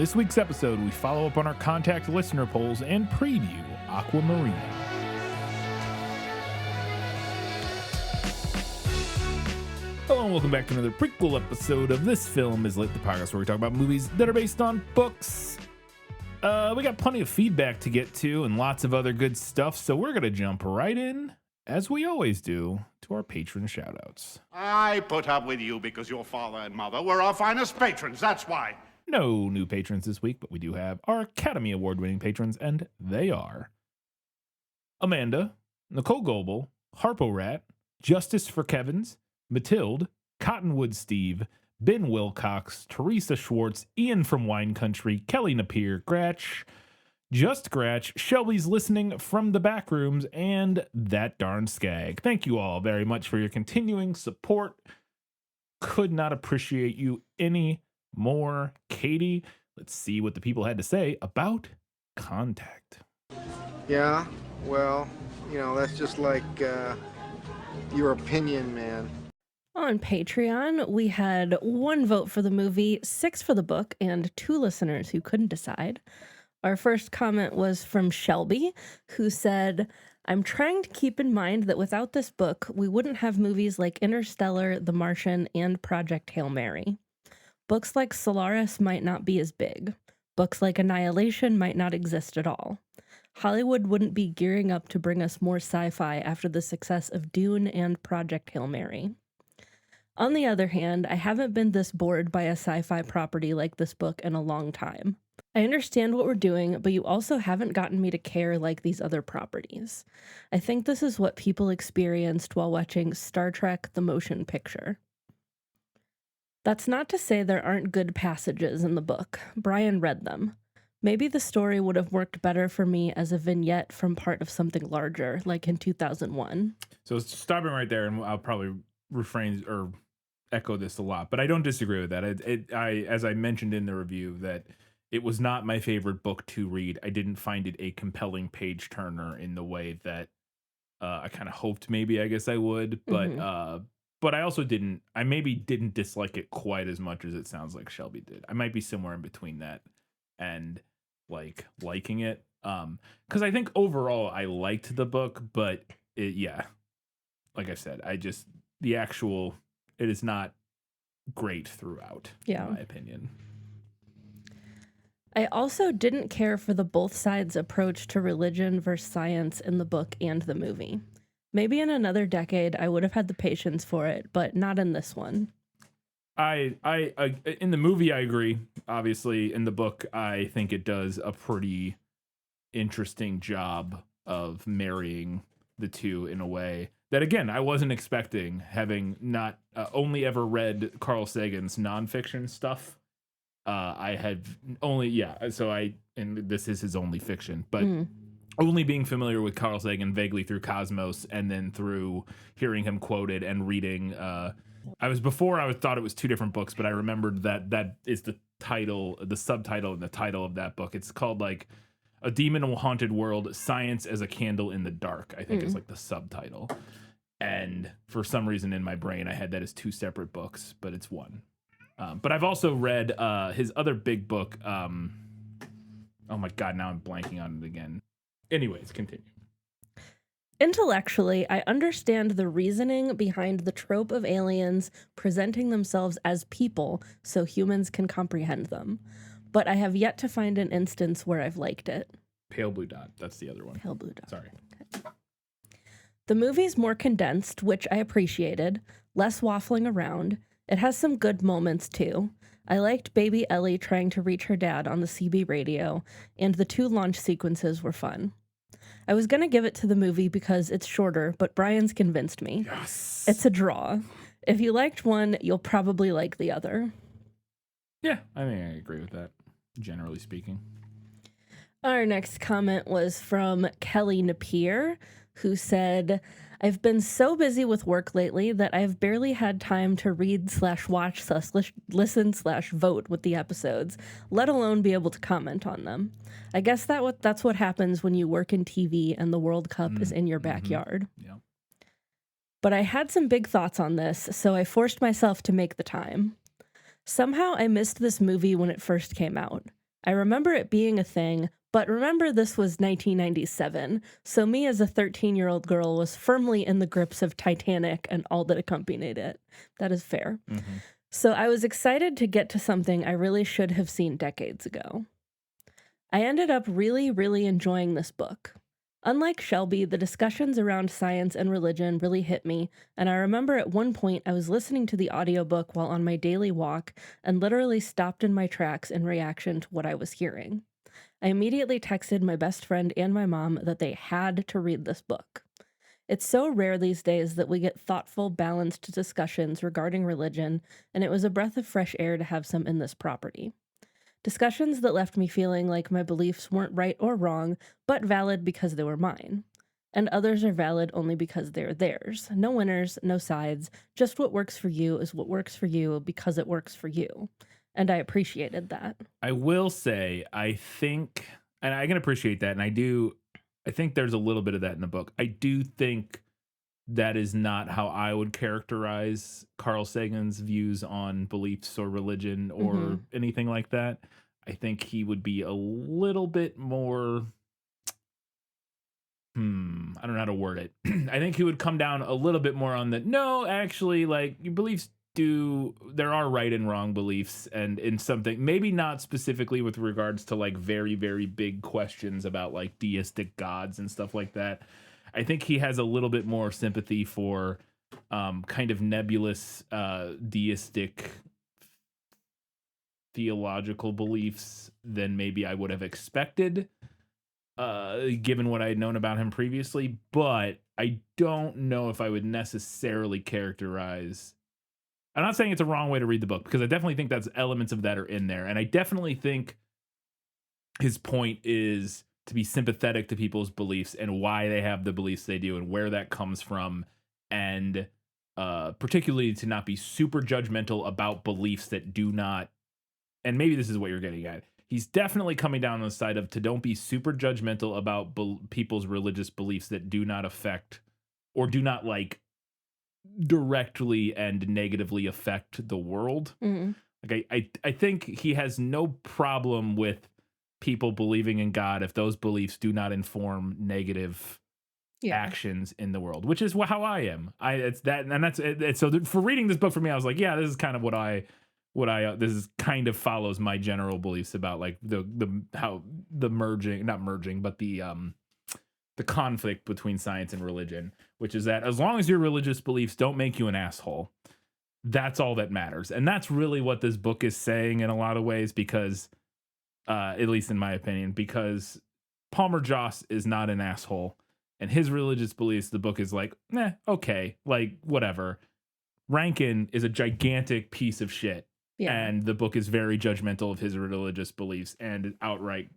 this week's episode, we follow up on our contact listener polls and preview Aquamarine. Hello and welcome back to another prequel episode of This Film Is Lit, the podcast where we talk about movies that are based on books. We got plenty of feedback to get to and lots of other good stuff, so we're going to jump right in, as we always do, to our patron shoutouts. I put up with you because your father and mother were our finest patrons, that's why. No new patrons this week, but we do have our Academy Award-winning patrons, and they are Amanda, Nicole Goebel, Harpo Rat, Justice for Kevins, Matilde, Cottonwood Steve, Ben Wilcox, Teresa Schwartz, Ian from Wine Country, Kelly Napier, Gratch, Just Gratch, Shelby's listening from the back rooms, and That Darn Skag. Thank you all very much for your continuing support. Could not appreciate you any more. Katie, let's see what the people had to say about Contact. Yeah, well, that's just like your opinion, man. On Patreon, we had 1 vote for the movie, 6 for the book, and 2 listeners who couldn't decide. Our first comment was from Shelby, who said, I'm trying to keep in mind that without this book, we wouldn't have movies like Interstellar, The Martian, and Project Hail Mary. Books like Solaris might not be as big. Books like Annihilation might not exist at all. Hollywood wouldn't be gearing up to bring us more sci-fi after the success of Dune and Project Hail Mary. On the other hand, I haven't been this bored by a sci-fi property like this book in a long time. I understand what we're doing, but you also haven't gotten me to care like these other properties. I think this is what people experienced while watching Star Trek: The Motion Picture. That's not to say there aren't good passages in the book. Brian read them. Maybe the story would have worked better for me as a vignette from part of something larger, like in 2001. So stopping right there, and I'll probably refrain or echo this a lot, but I don't disagree with that. As I mentioned in the review, that it was not my favorite book to read. I didn't find it a compelling page turner in the way that I kind of hoped maybe I guess I would, but I also didn't dislike it quite as much as it sounds like Shelby did. I might be somewhere in between that and liking it. Because I think overall I liked the book, but like I said, it is not great throughout, in my opinion. I also didn't care for the both sides approach to religion versus science in the book and the movie. Maybe in another decade I would have had the patience for it, but not in this one. I in the movie I agree. Obviously, in the book I think it does a pretty interesting job of marrying the two in a way that, again, I wasn't expecting, having not only ever read Carl Sagan's nonfiction stuff. I had only, and this is his only fiction, but only being familiar with Carl Sagan vaguely through Cosmos and then through hearing him quoted and reading. I thought it was 2 different books, but I remembered that is the title, the subtitle and the title of that book. It's called like A Demon Haunted World, Science as a Candle in the Dark, I think is like the subtitle. And for some reason in my brain, I had that as 2 separate books, but it's one. But I've also read his other big book. Oh my God, now I'm blanking on it again. Anyways, continue. Intellectually, I understand the reasoning behind the trope of aliens presenting themselves as people so humans can comprehend them. But I have yet to find an instance where I've liked it. Pale Blue Dot. That's the other one. Pale Blue Dot. Sorry. Okay. The movie's more condensed, which I appreciated, less waffling around. It has some good moments, too. I liked baby Ellie trying to reach her dad on the CB radio, and the 2 launch sequences were fun. I was going to give it to the movie because it's shorter, but Brian's convinced me. Yes. It's a draw. If you liked one, you'll probably like the other. Yeah, I think I agree with that, generally speaking. Our next comment was from Kelly Napier, who said, I've been so busy with work lately that I've barely had time to read/watch/listen/vote with the episodes, let alone be able to comment on them. I guess that's what happens when you work in TV and the World Cup is in your backyard. Yeah. But I had some big thoughts on this, so I forced myself to make the time. Somehow I missed this movie when it first came out. I remember it being a thing, but remember this was 1997, so me as a 13-year-old girl was firmly in the grips of Titanic and all that accompanied it. That is fair. Mm-hmm. So I was excited to get to something I really should have seen decades ago. I ended up really, really enjoying this book. Unlike Shelby, the discussions around science and religion really hit me, and I remember at one point I was listening to the audiobook while on my daily walk and literally stopped in my tracks in reaction to what I was hearing. I immediately texted my best friend and my mom that they had to read this book. It's so rare these days that we get thoughtful, balanced discussions regarding religion, and it was a breath of fresh air to have some in this property. Discussions that left me feeling like my beliefs weren't right or wrong, but valid because they were mine. And others are valid only because they're theirs. No winners, no sides. Just what works for you is what works for you because it works for you. And I appreciated that. I will say, I think, and I can appreciate that, and I think there's a little bit of that in the book. I do think that is not how I would characterize Carl Sagan's views on beliefs or religion or anything like that. I think he would be a little bit more, I don't know how to word it. I think he would come down a little bit more on the, no, actually, like, your beliefs there are right and wrong beliefs, and in something, maybe not specifically with regards to like very, very big questions about like deistic gods and stuff like that. I think he has a little bit more sympathy for kind of nebulous deistic theological beliefs than maybe I would have expected, given what I had known about him previously. But I don't know if I would necessarily characterize... I'm not saying it's a wrong way to read the book, because I definitely think that's elements of that are in there. And I definitely think his point is to be sympathetic to people's beliefs and why they have the beliefs they do and where that comes from. And particularly to not be super judgmental about beliefs that do not, and maybe this is what you're getting at. He's definitely coming down on the side of to don't be super judgmental about people's religious beliefs that do not affect or do not like directly and negatively affect the world. Like I think he has no problem with people believing in God if those beliefs do not inform negative actions in the world, which is how I am. It's that, and that's it. So for reading this book for me, I was like, yeah, this is kind of what I this is kind of follows my general beliefs about like how the not merging, but the conflict between science and religion, which is that as long as your religious beliefs don't make you an asshole, that's all that matters. And that's really what this book is saying in a lot of ways, because at least in my opinion, because Palmer Joss is not an asshole, and his religious beliefs, the book is like, okay, like whatever. Rankin is a gigantic piece of shit, and the book is very judgmental of his religious beliefs and outright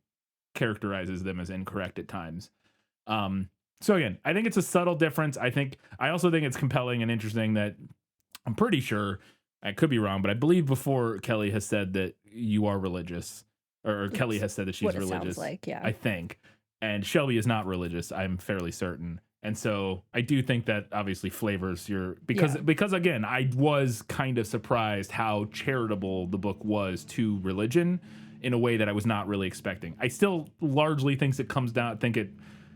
characterizes them as incorrect at times. So again, I think it's a subtle difference. I also think it's compelling and interesting that I'm pretty sure, I could be wrong, but I believe before Kelly has said that you are religious, or Kelly has said that she's religious. Sounds like, I think. And Shelby is not religious, I'm fairly certain. And so I do think that obviously flavors your, because again, I was kind of surprised how charitable the book was to religion in a way that I was not really expecting. I still largely think it comes down,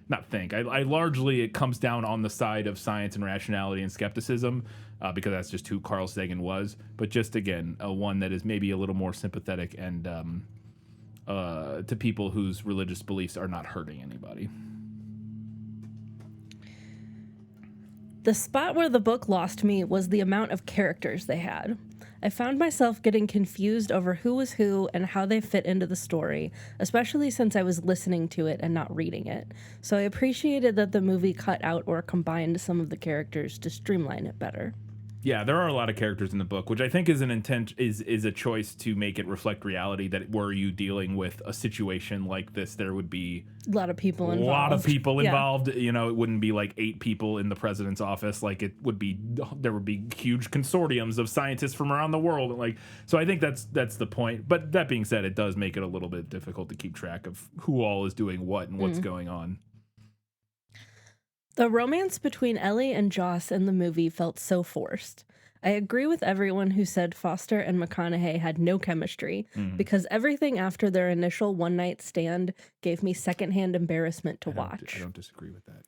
I largely it comes down on the side of science and rationality and skepticism, because that's just who Carl Sagan was. But just again, one that is maybe a little more sympathetic and to people whose religious beliefs are not hurting anybody. The spot where the book lost me was the amount of characters they had. I found myself getting confused over who was who and how they fit into the story, especially since I was listening to it and not reading it. So I appreciated that the movie cut out or combined some of the characters to streamline it better. Yeah, there are a lot of characters in the book, which I think is an intent, is a choice to make it reflect reality, that were you dealing with a situation like this, there would be a lot of people involved. You know, it wouldn't be like 8 people in the president's office. Like it would be, there would be huge consortiums of scientists from around the world. Like, so I think that's the point. But that being said, it does make it a little bit difficult to keep track of who all is doing what and what's going on. The romance between Ellie and Joss in the movie felt so forced. I agree with everyone who said Foster and McConaughey had no chemistry because everything after their initial one-night stand gave me secondhand embarrassment to watch. I don't disagree with that.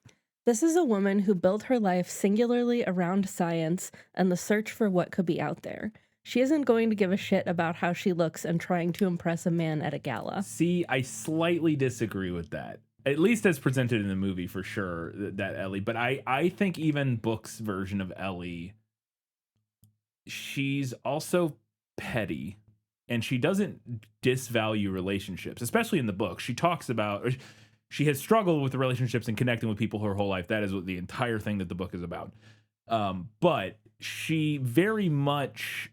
This is a woman who built her life singularly around science and the search for what could be out there. She isn't going to give a shit about how she looks and trying to impress a man at a gala. See, I slightly disagree with that. At least as presented in the movie, for sure, that Ellie. But I think even Book's version of Ellie, she's also petty. And she doesn't disvalue relationships, especially in the book. She talks about... She has struggled with the relationships and connecting with people her whole life. That is what the entire thing that the book is about. But she very much...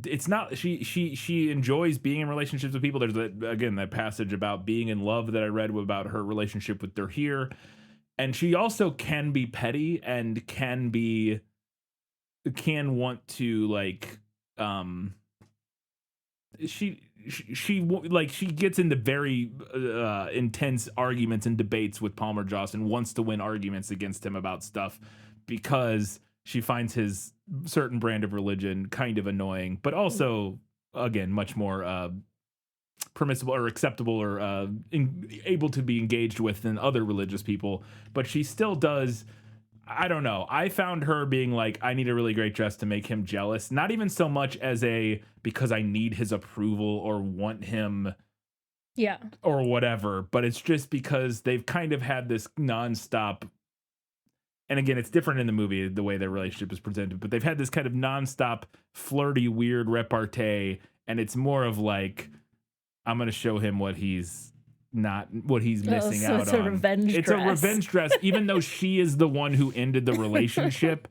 It's not she enjoys being in relationships with people. There's that passage about being in love that I read about her relationship with Dahir, and she also can be petty and can want to like she gets into very intense arguments and debates with Palmer Joss and wants to win arguments against him about stuff because she finds his certain brand of religion kind of annoying, but also, again, much more permissible or acceptable or able to be engaged with than other religious people. But she still does, I don't know. I found her being like, I need a really great dress to make him jealous. Not even so much as because I need his approval or want him or whatever, but it's just because they've kind of had this nonstop. And again, it's different in the movie, the way their relationship is presented, but they've had this kind of nonstop flirty, weird repartee. And it's more of like, I'm going to show him what he's missing out on. It's a revenge dress. It's a revenge dress, even though she is the one who ended the relationship.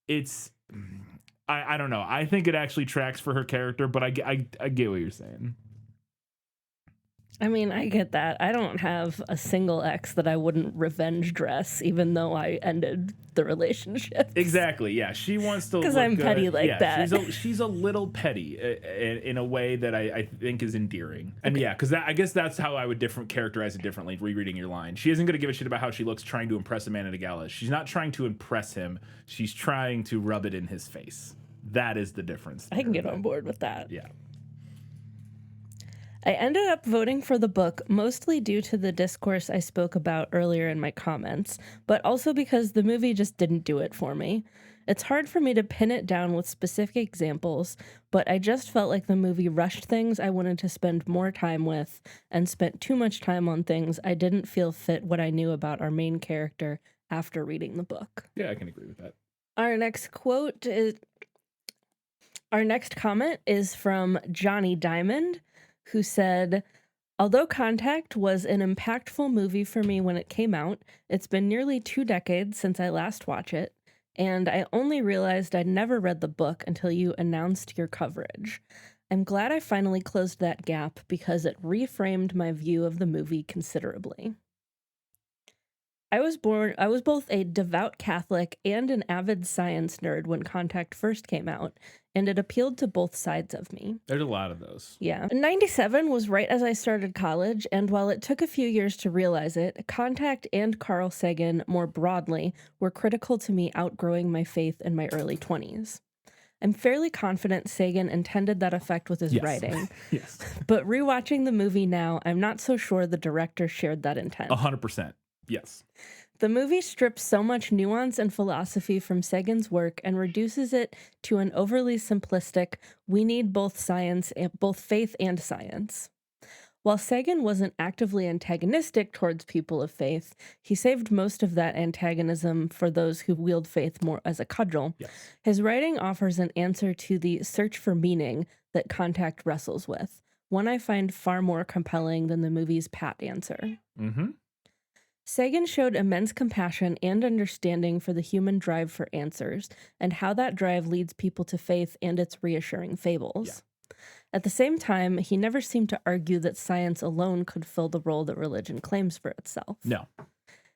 I don't know. I think it actually tracks for her character, but I get what you're saying. I mean, I get that. I don't have a single ex that I wouldn't revenge dress, even though I ended the relationship. Exactly. Yeah, she wants to because I'm good. petty like that. She's a little petty in a way that I think is endearing. And yeah, because I guess that's how I would characterize it differently. Rereading your line, she isn't going to give a shit about how she looks trying to impress a man at a gala. She's not trying to impress him. She's trying to rub it in his face. That is the difference. I can get on board with that. Yeah. I ended up voting for the book mostly due to the discourse I spoke about earlier in my comments, but also because the movie just didn't do it for me. It's hard for me to pin it down with specific examples, but I just felt like the movie rushed things I wanted to spend more time with and spent too much time on things I didn't feel fit what I knew about our main character after reading the book. Yeah, I can agree with that. Our next comment is from Johnny Diamond, who said, although Contact was an impactful movie for me when it came out, it's been nearly 2 decades since I last watched it, and I only realized I'd never read the book until you announced your coverage. I'm glad I finally closed that gap because it reframed my view of the movie considerably. I was both a devout Catholic and an avid science nerd when Contact first came out, and it appealed to both sides of me. There's a lot of those. Yeah. 97 was right as I started college, and while it took a few years to realize it, Contact and Carl Sagan, more broadly, were critical to me outgrowing my faith in my early 20s. I'm fairly confident Sagan intended that effect with his writing. Yes. But rewatching the movie now, I'm not so sure the director shared that intent. 100%. Yes. The movie strips so much nuance and philosophy from Sagan's work and reduces it to an overly simplistic, we need both faith and science. While Sagan wasn't actively antagonistic towards people of faith, he saved most of that antagonism for those who wield faith more as a cudgel. Yes. His writing offers an answer to the search for meaning that Contact wrestles with, one I find far more compelling than the movie's pat answer. Mm-hmm. Sagan showed immense compassion and understanding for the human drive for answers and how that drive leads people to faith and its reassuring fables. Yeah. At the same time, he never seemed to argue that science alone could fill the role that religion claims for itself. No,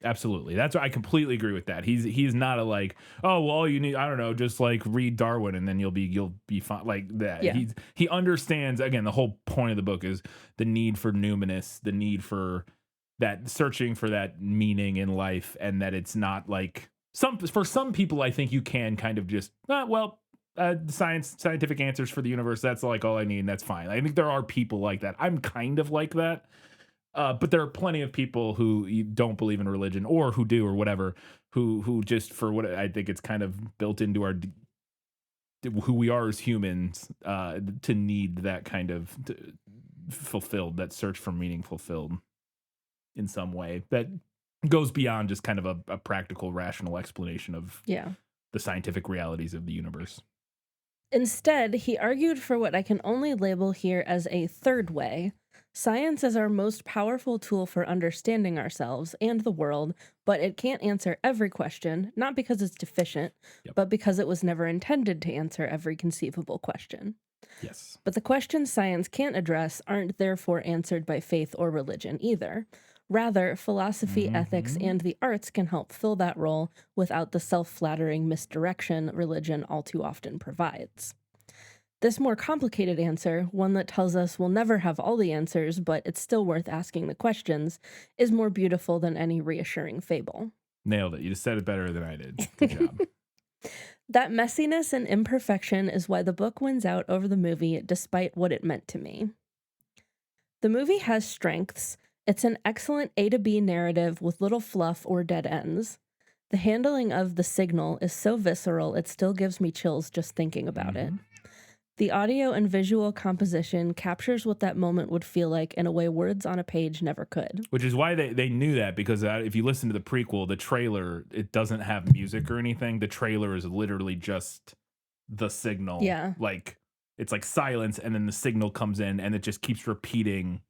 absolutely. That's why I completely agree with that. He's not a like, oh, well, all you need, I don't know, just like read Darwin and then you'll be fine, like that. Yeah. He understands, again, the whole point of the book is the need for numinous, the need for that searching for that meaning in life, and that it's not like for some people, I think you can kind of just, scientific answers for the universe. That's like all I need, and that's fine. I think there are people like that. I'm kind of like that. But there are plenty of people who don't believe in religion, or who do, or whatever, who just, for what I think it's kind of built into who we are as humans, to need that kind of fulfilled, that search for meaning fulfilled in some way that goes beyond just kind of a practical, rational explanation of the scientific realities of the universe. Instead, he argued for what I can only label here as a third way. Science is our most powerful tool for understanding ourselves and the world, but it can't answer every question, not because it's deficient, but because it was never intended to answer every conceivable question. Yes. But the questions science can't address aren't therefore answered by faith or religion either. Rather, philosophy, ethics, and the arts can help fill that role without the self-flattering misdirection religion all too often provides. This more complicated answer, one that tells us we'll never have all the answers, but it's still worth asking the questions, is more beautiful than any reassuring fable. Nailed it. You just said it better than I did. Good job. That messiness and imperfection is why the book wins out over the movie, despite what it meant to me. The movie has strengths. It's an excellent A to B narrative with little fluff or dead ends. The handling of the signal is so visceral, it still gives me chills just thinking about it. The audio and visual composition captures what that moment would feel like in a way words on a page never could. Which is why they knew that, because if you listen to the prequel, the trailer, it doesn't have music or anything. The trailer is literally just the signal. Yeah. Like, it's like silence, and then the signal comes in, and it just keeps repeating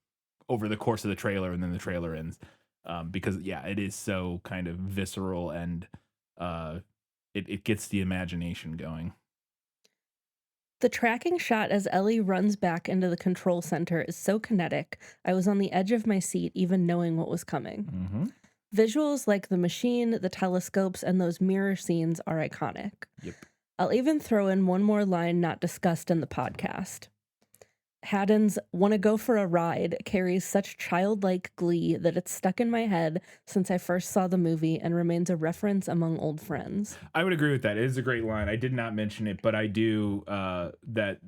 over the course of the trailer, and then the trailer ends. Because, it is so kind of visceral, and it gets the imagination going. The tracking shot as Ellie runs back into the control center is so kinetic, I was on the edge of my seat even knowing what was coming. Visuals like the machine, the telescopes, and those mirror scenes are iconic. Yep. I'll even throw in one more line not discussed in the podcast. Haddon's "wanna go for a ride" carries such childlike glee that it's stuck in my head since I first saw the movie and remains a reference among old friends. I would agree with that. It is a great line. I did not mention it, but I do, that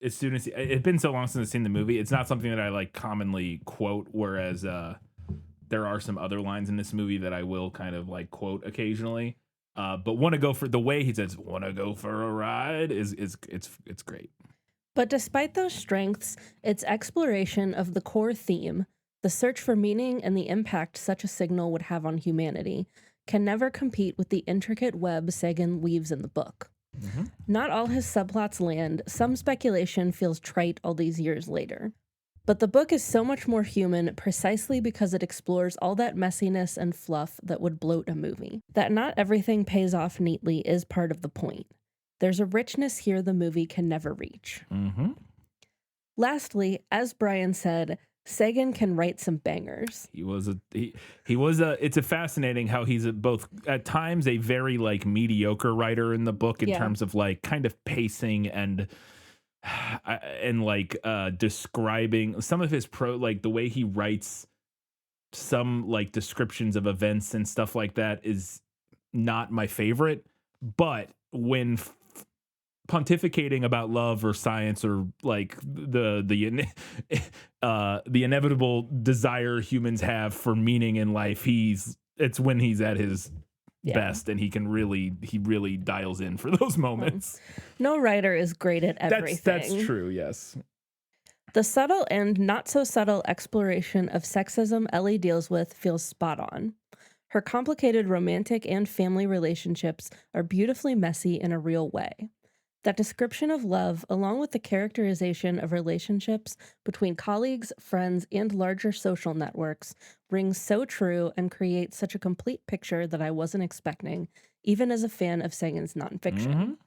as soon as it's been so long since I've seen the movie, it's not something that I like commonly quote, whereas there are some other lines in this movie that I will kind of like quote occasionally. But "wanna go for," the way he says "wanna go for a ride" is it's great. But despite those strengths, its exploration of the core theme, the search for meaning and the impact such a signal would have on humanity, can never compete with the intricate web Sagan weaves in the book. Not all his subplots land, some speculation feels trite all these years later. But the book is so much more human precisely because it explores all that messiness and fluff that would bloat a movie. That not everything pays off neatly is part of the point. There's a richness here the movie can never reach. Lastly, as Brian said, Sagan can write some bangers. It's a fascinating how he's both at times a very like mediocre writer in the book in terms of like kind of pacing and like describing some of his like the way he writes some like descriptions of events and stuff like that is not my favorite, but when pontificating about love or science or like the inevitable desire humans have for meaning in life, it's when he's at his best, and he really dials in for those moments. No writer is great at everything. That's true, yes. The subtle and not so subtle exploration of sexism Ellie deals with feels spot on. Her complicated romantic and family relationships are beautifully messy in a real way. That description of love, along with the characterization of relationships between colleagues, friends, and larger social networks, rings so true and creates such a complete picture that I wasn't expecting, even as a fan of Sagan's nonfiction.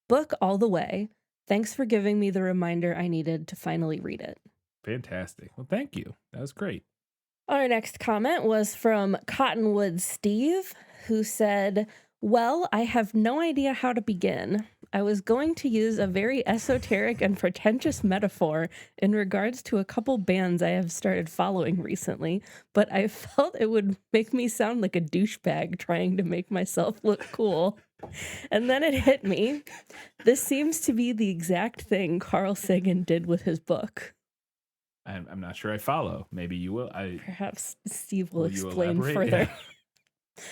Book all the way. Thanks for giving me the reminder I needed to finally read it. Fantastic. Well, thank you. That was great. Our next comment was from Cottonwood Steve, who said, Well, I have no idea how to begin. I was going to use a very esoteric and pretentious metaphor in regards to a couple bands I have started following recently, but I felt it would make me sound like a douchebag trying to make myself look cool. And then it hit me. This seems to be the exact thing Carl Sagan did with his book. I'm not sure I follow. Maybe you will. Perhaps Steve will you explain elaborate? further. Yeah.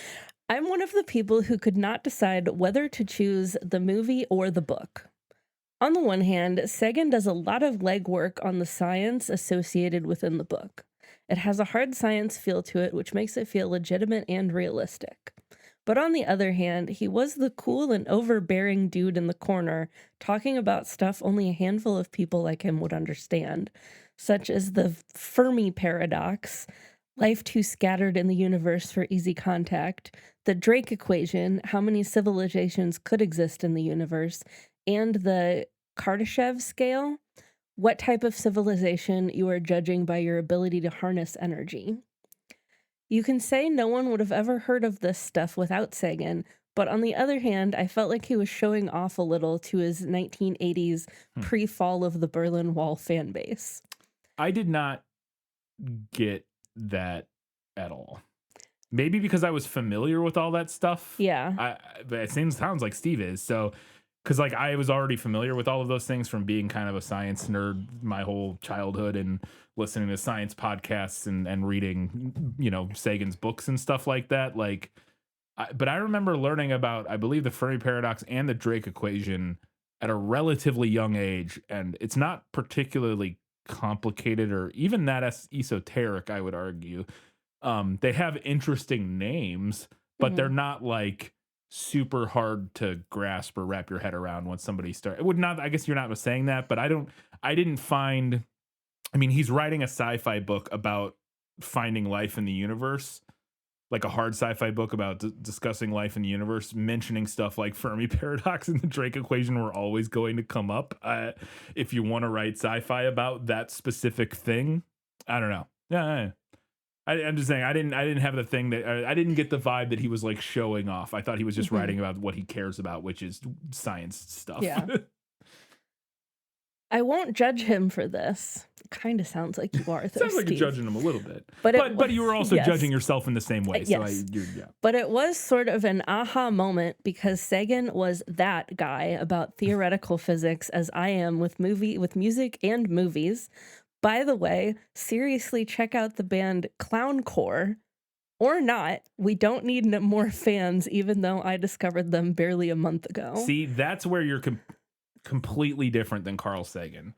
I'm one of the people who could not decide whether to choose the movie or the book. On the one hand, Sagan does a lot of legwork on the science associated within the book. It has a hard science feel to it, which makes it feel legitimate and realistic. But on the other hand, he was the cool and overbearing dude in the corner, talking about stuff only a handful of people like him would understand, such as the Fermi paradox, life too scattered in the universe for easy contact, the Drake equation, how many civilizations could exist in the universe, and the Kardashev scale, what type of civilization you are judging by your ability to harness energy. You can say no one would have ever heard of this stuff without Sagan, but on the other hand, I felt like he was showing off a little to his 1980s pre-fall of the Berlin Wall fan base. I did not get that at all. Maybe because I was familiar with all that stuff. Yeah. But it sounds like Steve is. So, because like I was already familiar with all of those things from being kind of a science nerd my whole childhood and listening to science podcasts and reading, Sagan's books and stuff like that. But I remember learning about, I believe, the Fermi paradox and the Drake equation at a relatively young age. And it's not particularly complicated or even that esoteric, I would argue. They have interesting names, but they're not like super hard to grasp or wrap your head around once somebody starts. It would not, I guess you're not saying that, but I didn't find, he's writing a sci-fi book about finding life in the universe, like a hard sci-fi book about discussing life in the universe, mentioning stuff like Fermi paradox and the Drake equation were always going to come up. If you want to write sci-fi about that specific thing, I don't know. Yeah. I'm just saying I didn't have the thing that I didn't get the vibe that he was like showing off. I thought he was just writing about what he cares about, which is science stuff. Yeah. I won't judge him for this. Kind of sounds like you are. Sounds like Steve. you're judging him a little bit, but you were also judging yourself in the same way. So yes. But it was sort of an aha moment because Sagan was that guy about theoretical physics as I am with music and movies. By the way, seriously check out the band Clowncore. Or not, we don't need more fans, even though I discovered them barely a month ago. See, that's where you're completely different than Carl Sagan.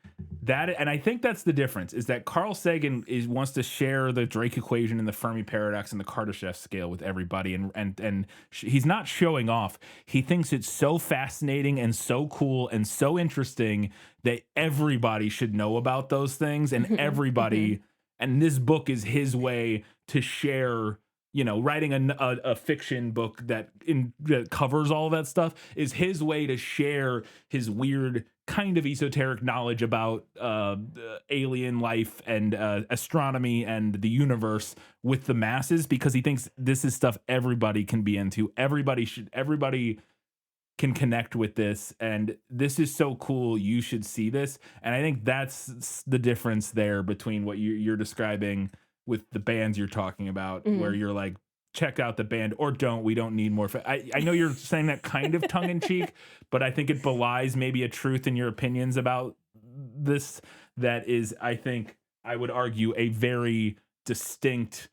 And I think that's the difference, is that Carl Sagan wants to share the Drake equation and the Fermi paradox and the Kardashev scale with everybody, and he's not showing off. He thinks it's so fascinating and so cool and so interesting that everybody should know about those things, and everybody, and this book is his way to share. Writing a fiction book that covers all of that stuff is his way to share his weird kind of esoteric knowledge about alien life and astronomy and the universe with the masses, because he thinks this is stuff everybody can be into. Everybody can connect with this, and this is so cool. You should see this. And I think that's the difference there between what you're describing with the bands you're talking about, where you're like, check out the band or don't. We don't need more. I know you're saying that kind of tongue in cheek, but I think it belies maybe a truth in your opinions about this that is, I think, I would argue, a very distinct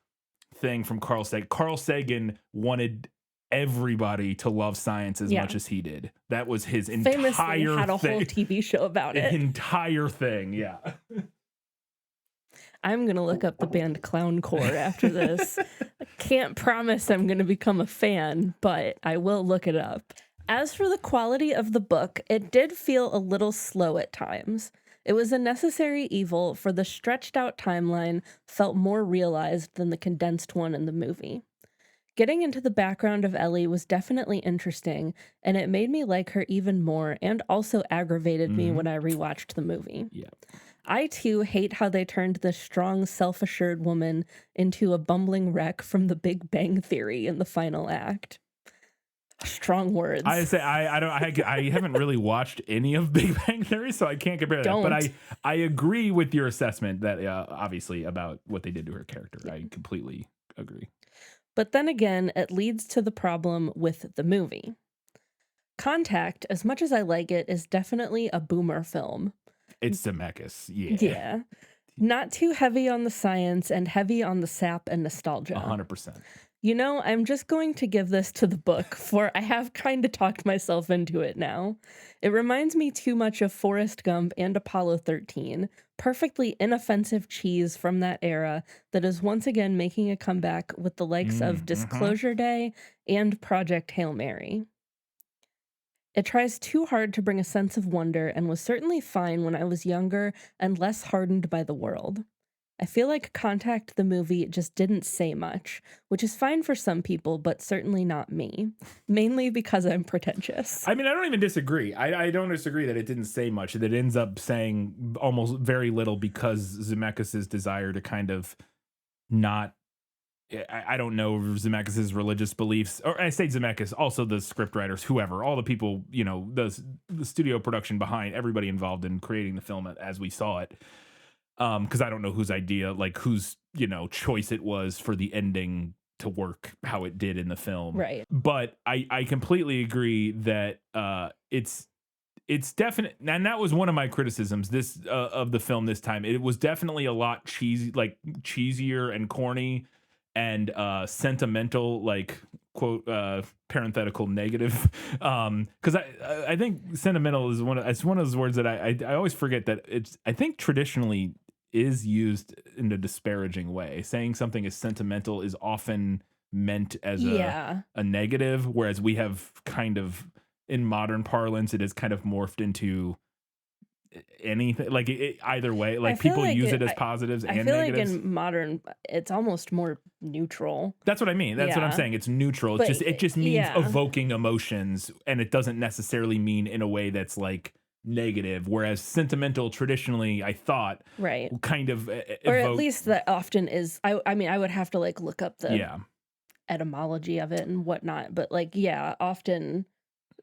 thing from Carl Sagan. Carl Sagan wanted everybody to love science as much as he did. That was his entire Famously had a whole TV show about it. Entire thing, yeah. I'm going to look up the band Clowncore after this. I can't promise I'm going to become a fan, but I will look it up. As for the quality of the book, it did feel a little slow at times. It was a necessary evil, for the stretched out timeline felt more realized than the condensed one in the movie. Getting into the background of Ellie was definitely interesting, and it made me like her even more and also aggravated me when I rewatched the movie. Yeah. I, too, hate how they turned this strong, self-assured woman into a bumbling wreck from the Big Bang Theory in the final act. Strong words. I say I haven't really watched any of Big Bang Theory, so I can't compare that. But I agree with your assessment that obviously about what they did to her character. I completely agree. But then again, it leads to the problem with the movie. Contact, as much as I like it, is definitely a boomer film. It's Zemeckis, yeah. Yeah. Not too heavy on the science and heavy on the sap and nostalgia. 100%. You know, I'm just going to give this to the book, for I have kind of talked myself into it now. It reminds me too much of Forrest Gump and Apollo 13, perfectly inoffensive cheese from that era that is once again making a comeback with the likes of Disclosure Day and Project Hail Mary. It tries too hard to bring a sense of wonder and was certainly fine when I was younger and less hardened by the world. I feel like Contact the movie just didn't say much, which is fine for some people, but certainly not me. Mainly because I'm pretentious. I mean, I don't even disagree. I don't disagree that it didn't say much. That it ends up saying almost very little because Zemeckis' desire to kind of not... I don't know Zemeckis' religious beliefs, or I say Zemeckis, also the scriptwriters, whoever, all the people, you know, the studio production behind, everybody involved in creating the film as we saw it. Because I don't know whose idea, like whose, you know, choice it was for the ending to work how it did in the film. Right. But I completely agree that it's definite, and that was one of my criticisms of the film this time. It was definitely a lot cheesier and corny and sentimental, like quote parenthetical negative, because I think sentimental is one of those words that I always forget that it's, I think traditionally is used in a disparaging way. Saying something is sentimental is often meant as a negative, whereas we have kind of, in modern parlance, it has kind of morphed into anything, like either way, like people use it as positives and negatives. Like in modern, it's almost more neutral. That's what I mean. That's what I'm saying. It's neutral. But it just means evoking emotions, and it doesn't necessarily mean in a way that's like negative. Whereas sentimental, traditionally, I thought, kind of or at least that often is. I mean, I would have to like look up the etymology of it and whatnot, but like often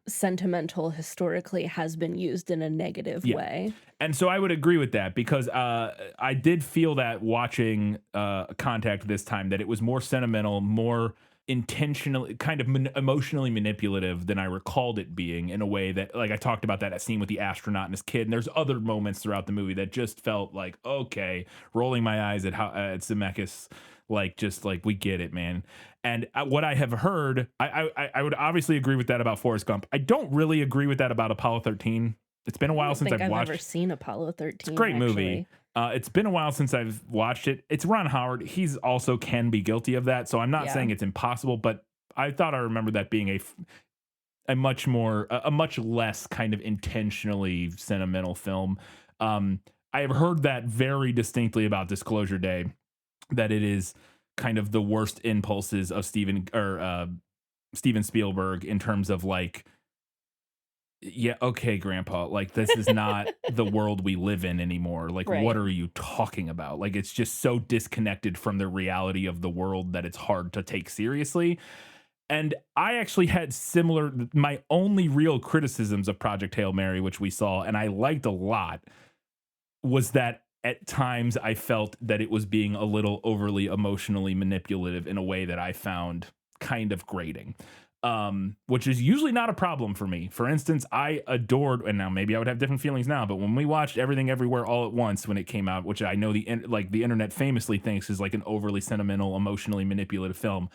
sentimental historically has been used in a negative way. And so I would agree with that, because I did feel that watching Contact this time, that it was more sentimental, more intentionally kind of emotionally manipulative than I recalled it being, in a way that, like I talked about that scene with the astronaut and his kid, and there's other moments throughout the movie that just felt like, okay, rolling my eyes at how at Zemeckis, like, just like, we get it, man. And what I have heard, I would obviously agree with that about Forrest Gump. I don't really agree with that about Apollo 13. It's been a while since I've watched. I've never seen Apollo 13. It's a great movie. It's been a while since I've watched it. It's Ron Howard. He's also can be guilty of that. So I'm not saying it's impossible, but I thought I remember that being a much less kind of intentionally sentimental film. I have heard that very distinctly about Disclosure Day, that it is kind of the worst impulses of Steven Spielberg in terms of like, yeah, okay, grandpa, like, this is not the world we live in anymore. Like, what are you talking about? Like, it's just so disconnected from the reality of the world that it's hard to take seriously. And I actually had my only real criticisms of Project Hail Mary, which we saw, and I liked a lot, was that at times I felt that it was being a little overly emotionally manipulative in a way that I found kind of grating. Which is usually not a problem for me. For instance, I adored, and now maybe I would have different feelings now, but when we watched Everything Everywhere All at Once when it came out, which I know the internet famously thinks is like an overly sentimental, emotionally manipulative film,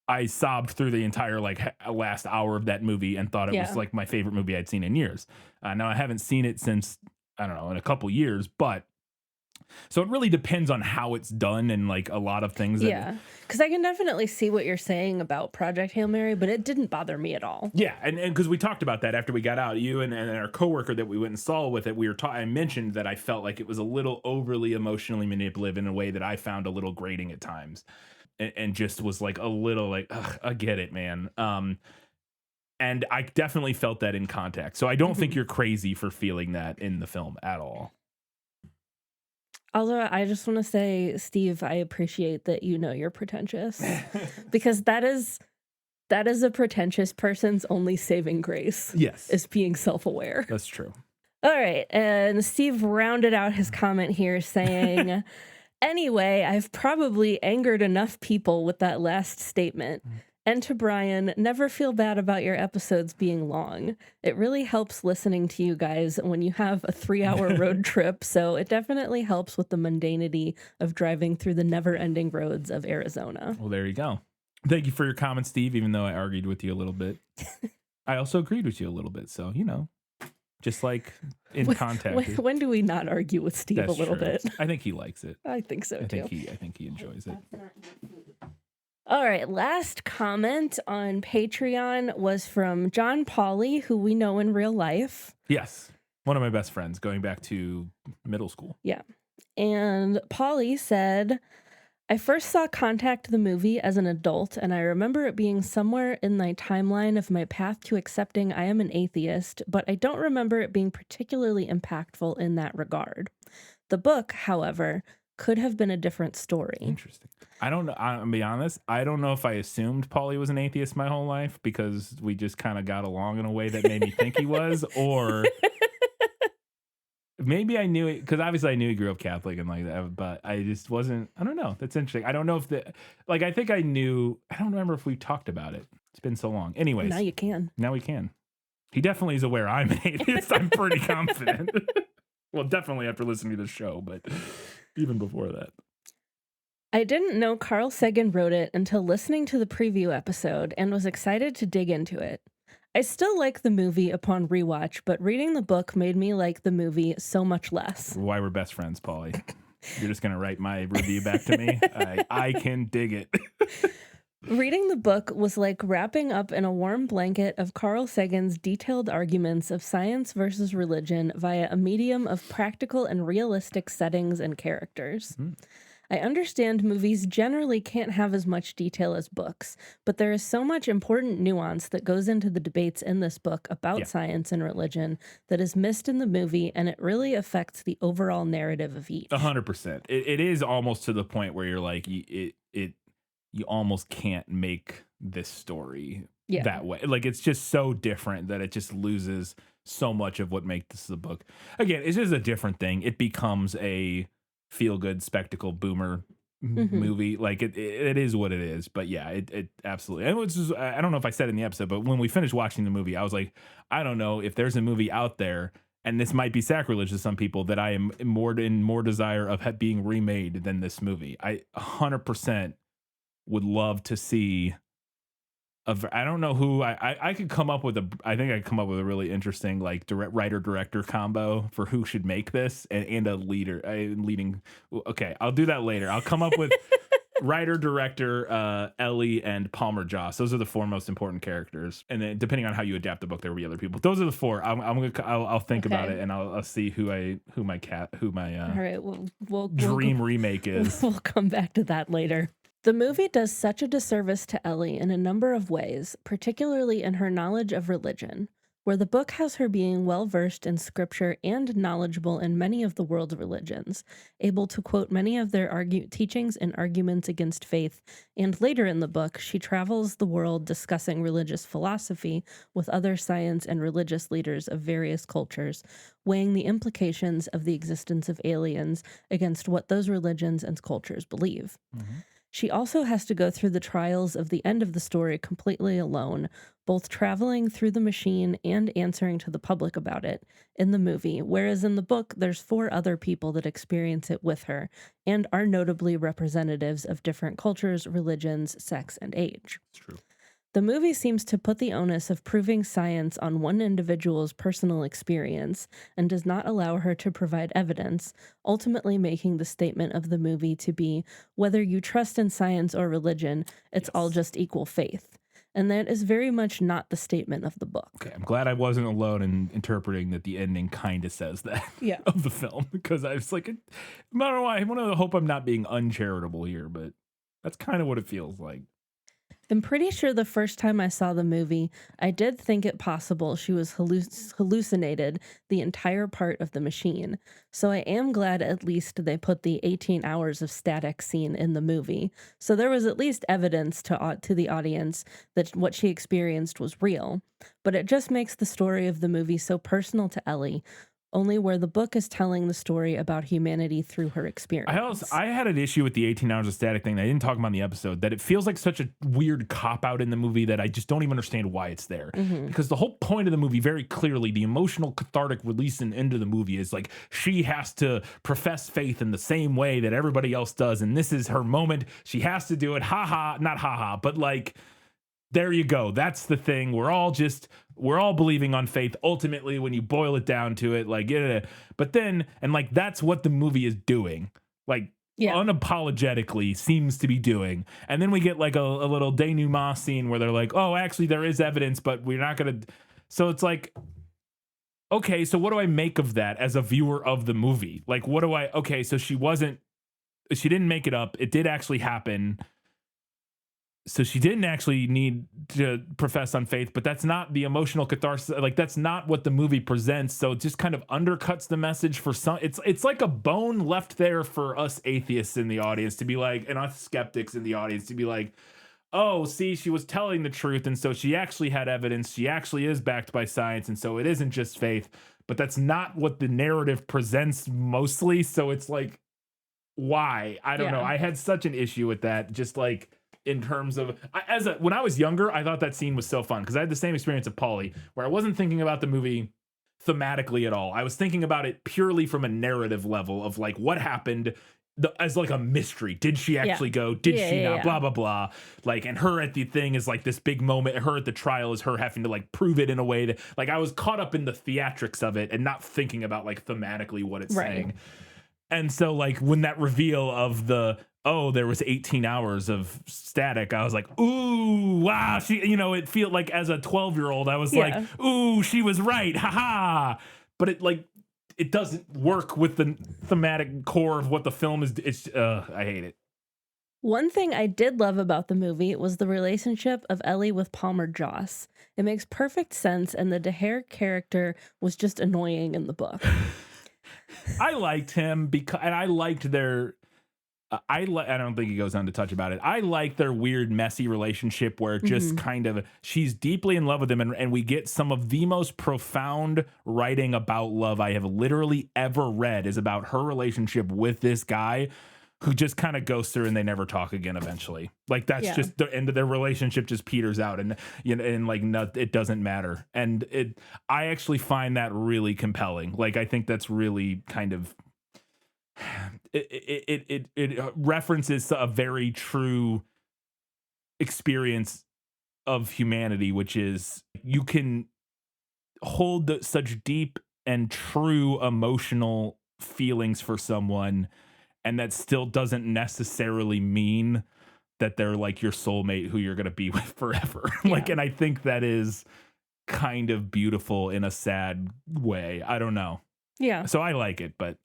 I sobbed through the entire last hour of that movie and thought it was like my favorite movie I'd seen in years. Now I haven't seen it since, I don't know, in a couple years, but so it really depends on how it's done and like a lot of things. Because I can definitely see what you're saying about Project Hail Mary, but it didn't bother me at all. Yeah, and because we talked about that after we got out, you and our coworker that we went and saw with it, I mentioned that I felt like it was a little overly emotionally manipulative in a way that I found a little grating at times, and just was like a little like, ugh, I get it, man. And I definitely felt that in Contact. So I don't think you're crazy for feeling that in the film at all. Although I just want to say, Steve, I appreciate that you know you're pretentious, because that is That is a pretentious person's only saving grace. Yes. Is being self-aware. That's true. All right. And Steve rounded out his comment here saying, anyway, I've probably angered enough people with that last statement. And to Brian, never feel bad about your episodes being long. It really helps listening to you guys when you have a 3-hour road trip, so it definitely helps with the mundanity of driving through the never-ending roads of Arizona. Well, there you go. Thank you for your comment, Steve, even though I argued with you a little bit. I also agreed with you a little bit, so, just like in contact. When do we not argue with Steve That's a little true. bit? I think he likes it. I think so, too. I think he enjoys it. All right, last comment on Patreon was from John Pauly, who we know in real life. Yes. One of my best friends going back to middle school. Yeah. And Pauly said, I first saw Contact the movie as an adult, and I remember it being somewhere in my timeline of my path to accepting I am an atheist, but I don't remember it being particularly impactful in that regard. The book, however, could have been a different story. Interesting. I don't know. I'll be honest. I don't know if I assumed Paulie was an atheist my whole life because we just kind of got along in a way that made me think he was, or maybe I knew it because obviously I knew he grew up Catholic and like that, but I just wasn't. I don't know. That's interesting. I don't know if I think I knew. I don't remember if we talked about it. It's been so long. Anyways, Now you can. Now we can. He definitely is aware I'm an atheist. I'm pretty confident. Well, definitely after listening to the show, but even before that. I didn't know Carl Sagan wrote it until listening to the preview episode and was excited to dig into it. I still like the movie upon rewatch, but reading the book made me like the movie so much less. Why we're best friends, Paulie. You're just going to write my review back to me? I can dig it. Reading the book was like wrapping up in a warm blanket of Carl Sagan's detailed arguments of science versus religion via a medium of practical and realistic settings and characters. I understand movies generally can't have as much detail as books, but there is so much important nuance that goes into the debates in this book about science and religion that is missed in the movie, and it really affects the overall narrative of each. 100%. It is almost to the point where you're like, you almost can't make this story that way. Like, it's just so different that it just loses so much of what makes this a book. Again, it's just a different thing. It becomes a feel-good spectacle boomer movie. Like, it is what it is. But yeah, it absolutely. And it's just, I don't know if I said it in the episode, but when we finished watching the movie, I was like, I don't know if there's a movie out there, and this might be sacrilege to some people, that I am in more desire of being remade than this movie. I 100% would love to see I don't know who I could come up with I think I could come up with a really interesting like writer director combo for who should make this and a leading. Okay, I'll do that later. I'll come up with writer director Ellie and Palmer Joss. Those are the 4 most important characters, and then depending on how you adapt the book, there will be other people. Those are the 4. I'll think about it, and I'll see who my All right, we'll dream remake is. We'll come back to that later. The movie does such a disservice to Ellie in a number of ways, particularly in her knowledge of religion, where the book has her being well-versed in scripture and knowledgeable in many of the world's religions, able to quote many of their teachings and arguments against faith, and later in the book, she travels the world discussing religious philosophy with other science and religious leaders of various cultures, weighing the implications of the existence of aliens against what those religions and cultures believe. She also has to go through the trials of the end of the story completely alone, both traveling through the machine and answering to the public about it in the movie, whereas in the book, there's 4 other people that experience it with her and are notably representatives of different cultures, religions, sex, and age. It's true. The movie seems to put the onus of proving science on one individual's personal experience and does not allow her to provide evidence, ultimately making the statement of the movie to be, whether you trust in science or religion, it's all just equal faith. And that is very much not the statement of the book. Okay, I'm glad I wasn't alone in interpreting that the ending kind of says that of the film, because I was like, I don't know why. I want to hope I'm not being uncharitable here, but that's kind of what it feels like. I'm pretty sure the first time I saw the movie, I did think it possible she was hallucinated the entire part of the machine. So I am glad at least they put the 18 hours of static scene in the movie. So there was at least evidence to the audience that what she experienced was real. But it just makes the story of the movie so personal to Ellie, only where the book is telling the story about humanity through her experience. I had an issue with the 18 hours of static thing that I didn't talk about in the episode, that it feels like such a weird cop-out in the movie that I just don't even understand why it's there. Because the whole point of the movie, very clearly, the emotional cathartic release and end of the movie is like she has to profess faith in the same way that everybody else does, and this is her moment. She has to do it. Not haha, but like, there you go. That's the thing. We're all believing on faith. Ultimately, when you boil it down to it, like, yeah. But then, and like, that's what the movie is doing. Like, unapologetically seems to be doing. And then we get like a little denouement scene where they're like, oh, actually, there is evidence, but we're not going to. So it's like, okay, so what do I make of that as a viewer of the movie? Like, okay, so she didn't make it up. It did actually happen. So she didn't actually need to profess on faith, but that's not the emotional catharsis. Like, that's not what the movie presents. So it just kind of undercuts the message for some. It's like a bone left there for us atheists in the audience to be like, and us skeptics in the audience to be like, oh, see, she was telling the truth. And so she actually had evidence. She actually is backed by science. And so it isn't just faith, but that's not what the narrative presents mostly. So it's like, why? I don't know. I had such an issue with that. Just like, in terms of, when I was younger, I thought that scene was so fun because I had the same experience of Polly, where I wasn't thinking about the movie thematically at all. I was thinking about it purely from a narrative level of like what happened as like a mystery. Did she actually go? Did she not? Blah, blah, blah. Like, and her at the thing is like this big moment. Her at the trial is her having to like prove it in a way that, like, I was caught up in the theatrics of it and not thinking about like thematically what it's saying. And so like when that reveal of there was 18 hours of static, I was like, ooh, wow. She, it felt like as a 12-year-old, I was like, ooh, she was right. Haha. But it doesn't work with the thematic core of what the film is. I hate it. One thing I did love about the movie was the relationship of Ellie with Palmer Joss. It makes perfect sense, and the DeHare character was just annoying in the book. I liked him and I liked their. I don't think he goes on to touch about it. I like their weird, messy relationship where just kind of she's deeply in love with him, and we get some of the most profound writing about love I have literally ever read is about her relationship with this guy who just kind of ghosts her and they never talk again eventually. Like, that's just the end of their relationship, just peters out, and it doesn't matter. And I actually find that really compelling. Like, I think that's really kind of it references a very true experience of humanity, which is you can hold such deep and true emotional feelings for someone, and that still doesn't necessarily mean that they're like your soulmate who you're going to be with forever. And I think that is kind of beautiful in a sad way. I don't know. Yeah. So I like it, but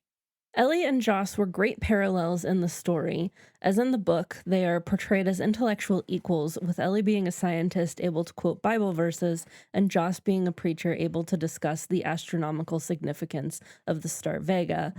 Ellie and Joss were great parallels in the story. As in the book, they are portrayed as intellectual equals, with Ellie being a scientist able to quote Bible verses, and Joss being a preacher able to discuss the astronomical significance of the star Vega.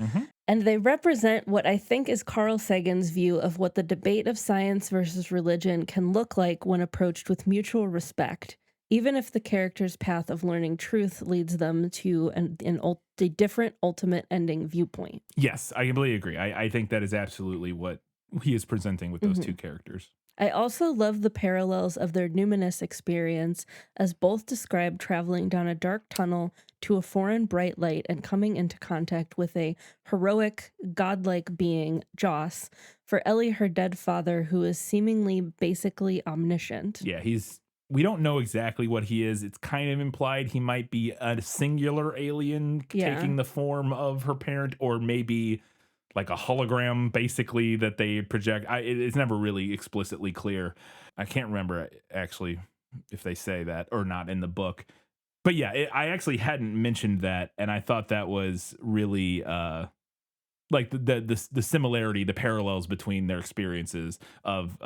And they represent what I think is Carl Sagan's view of what the debate of science versus religion can look like when approached with mutual respect, even if the character's path of learning truth leads them to a different ultimate ending viewpoint. Yes, I completely agree. I think that is absolutely what he is presenting with those two characters. I also love the parallels of their numinous experience, as both describe traveling down a dark tunnel to a foreign bright light and coming into contact with a heroic, godlike being, Joss, for Ellie, her dead father, who is seemingly basically omniscient. Yeah, we don't know exactly what he is. It's kind of implied he might be a singular alien taking the form of her parent, or maybe like a hologram, basically, that they project. It's never really explicitly clear. I can't remember actually if they say that or not in the book. But yeah, I actually hadn't mentioned that, and I thought that was really like the similarity, the parallels between their experiences of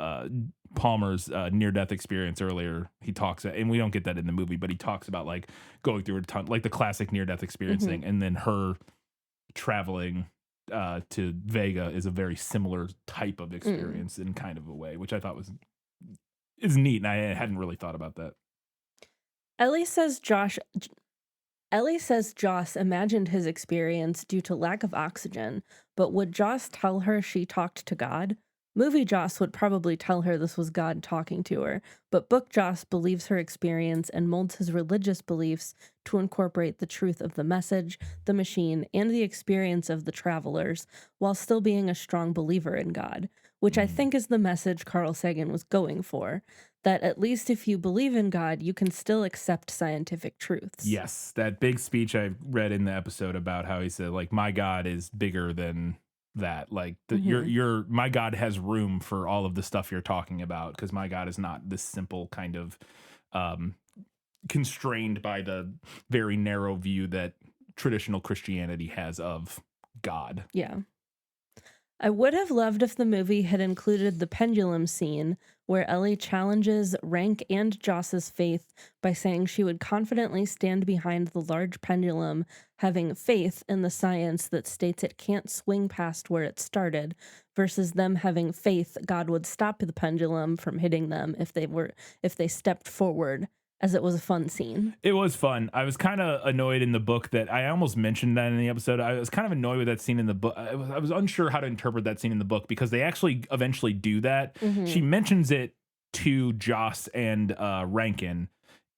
Palmer's near-death experience earlier. He talks, and we don't get that in the movie, but he talks about like going through a ton, like the classic near-death experience thing, and then her traveling to Vega is a very similar type of experience in kind of a way, which I thought is neat, and I hadn't really thought about that. Ellie says Joss imagined his experience due to lack of oxygen, but would Joss tell her she talked to God? Movie Joss would probably tell her this was God talking to her, but book Joss believes her experience and molds his religious beliefs to incorporate the truth of the message, the machine, and the experience of the travelers, while still being a strong believer in God, which I think is the message Carl Sagan was going for. That at least if you believe in God, you can still accept scientific truths. Yes, that big speech I read in the episode about how he said, like, my God is bigger than that. Like, my God has room for all of the stuff you're talking about, because my God is not this simple kind of constrained by the very narrow view that traditional Christianity has of God. Yeah. I would have loved if the movie had included the pendulum scene where Ellie challenges Rank and Joss's faith by saying she would confidently stand behind the large pendulum, having faith in the science that states it can't swing past where it started, versus them having faith God would stop the pendulum from hitting them if they stepped forward. As it was a fun scene. It was fun. I was kind of annoyed in the book that I almost mentioned that in the episode. I was kind of annoyed with that scene in the book. I was unsure how to interpret that scene in the book, because they actually eventually do that. She mentions it to Joss and Rankin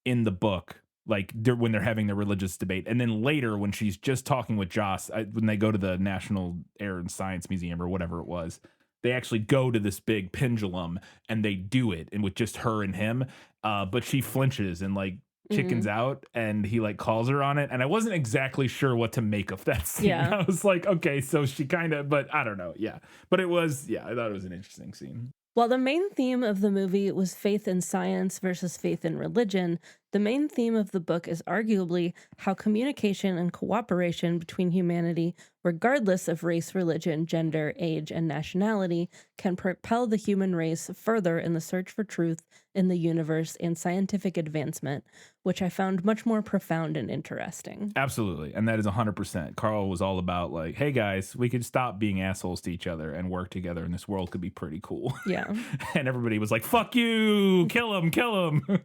in the book, like when they're having their religious debate. And then later when she's just talking with Joss, when they go to the National Air and Science Museum or whatever it was, they actually go to this big pendulum and they do it, and with just her and him. But she flinches and like chickens out, and he like calls her on it. And I wasn't exactly sure what to make of that scene. Yeah. I was like, okay, so she kind of, but I don't know. Yeah. But it was, I thought it was an interesting scene. While the main theme of the movie was faith in science versus faith in religion, the main theme of the book is arguably how communication and cooperation between humanity, regardless of race, religion, gender, age, and nationality, can propel the human race further in the search for truth in the universe and scientific advancement, which I found much more profound and interesting. Absolutely. And that is 100%. Carl was all about like, hey guys, we could stop being assholes to each other and work together, and this world could be pretty cool. Yeah. And everybody was like, fuck you, kill him.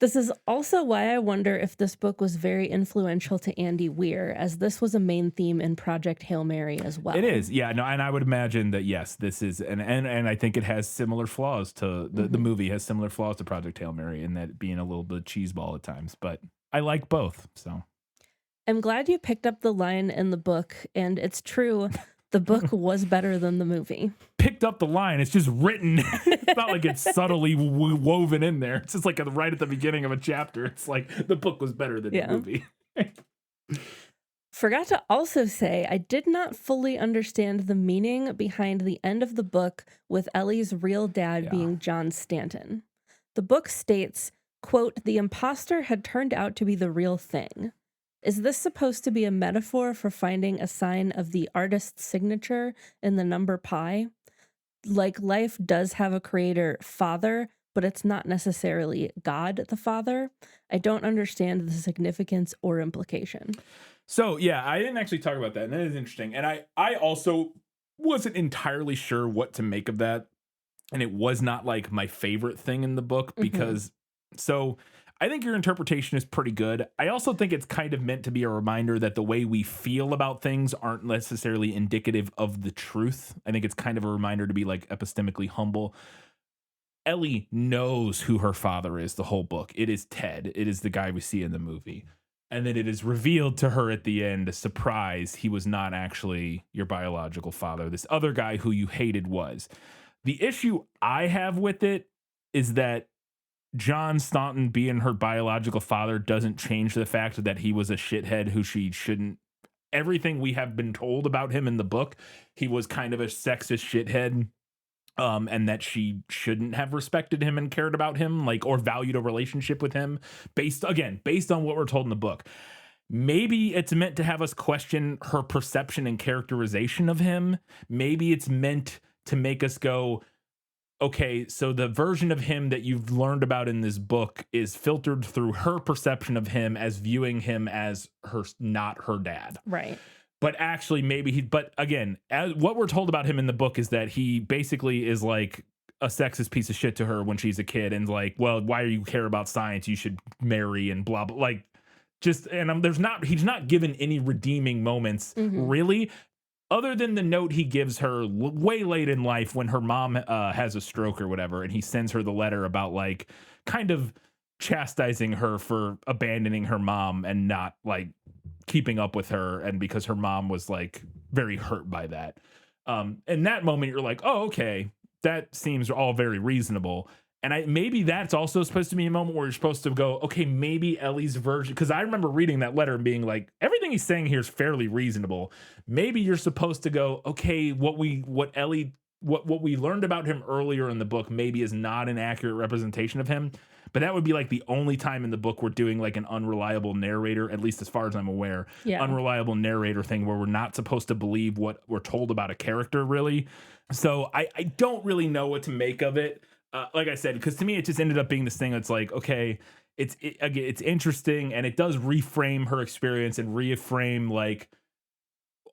This is also why I wonder if this book was very influential to Andy Weir, as this was a main theme in Project Hail Mary as well. It is, yeah. No, and I would imagine that, yes, this is, and I think it has similar flaws to, the movie has similar flaws to Project Hail Mary, in that being a little bit cheeseball at times, but I like both, so. I'm glad you picked up the line in the book, and it's true, the book was better than the movie. Picked up the line. It's just written. It's not like it's subtly woven in there. It's just like right at the beginning of a chapter. It's like the book was better than the movie. Forgot to also say, I did not fully understand the meaning behind the end of the book with Ellie's real dad being John Stanton. The book states, quote, "The imposter had turned out to be the real thing." Is this supposed to be a metaphor for finding a sign of the artist's signature in the number pi? Like, life does have a creator father, but it's not necessarily God the Father. I don't understand the significance or implication. So, yeah, I didn't actually talk about that, and that is interesting. And I also wasn't entirely sure what to make of that. And it was not like my favorite thing in the book, because so I think your interpretation is pretty good. I also think it's kind of meant to be a reminder that the way we feel about things aren't necessarily indicative of the truth. I think it's kind of a reminder to be like epistemically humble. Ellie knows who her father is the whole book. It is Ted. It is the guy we see in the movie. And then it is revealed to her at the end, a surprise, he was not actually your biological father. This other guy who you hated was. The issue I have with it is that John Staunton being her biological father doesn't change the fact that he was a shithead who she shouldn't. Everything we have been told about him in the book, he was kind of a sexist shithead, and that she shouldn't have respected him and cared about him, like, or valued a relationship with him based on what we're told in the book. Maybe it's meant to have us question her perception and characterization of him. Maybe it's meant to make us go, okay, so the version of him that you've learned about in this book is filtered through her perception of him as viewing him as not her dad. Right. But actually but again, as what we're told about him in the book is that he basically is like a sexist piece of shit to her when she's a kid, and like, well, why do you care about science? You should marry and blah blah. Like, just and he's not given any redeeming moments really, other than the note he gives her way late in life when her mom has a stroke or whatever, and he sends her the letter about like kind of chastising her for abandoning her mom and not like keeping up with her, and because her mom was like very hurt by that. In that moment, you're like, oh, okay, that seems all very reasonable. And maybe that's also supposed to be a moment where you're supposed to go, okay, maybe Ellie's version, because I remember reading that letter and being like, everything he's saying here is fairly reasonable. Maybe you're supposed to go, okay, what we learned about him earlier in the book maybe is not an accurate representation of him. But that would be like the only time in the book we're doing like an unreliable narrator, at least as far as I'm aware, unreliable narrator thing where we're not supposed to believe what we're told about a character, really. So I don't really know what to make of it. Like I said, because to me, it just ended up being this thing that's like, okay, it's interesting, and it does reframe her experience and reframe like,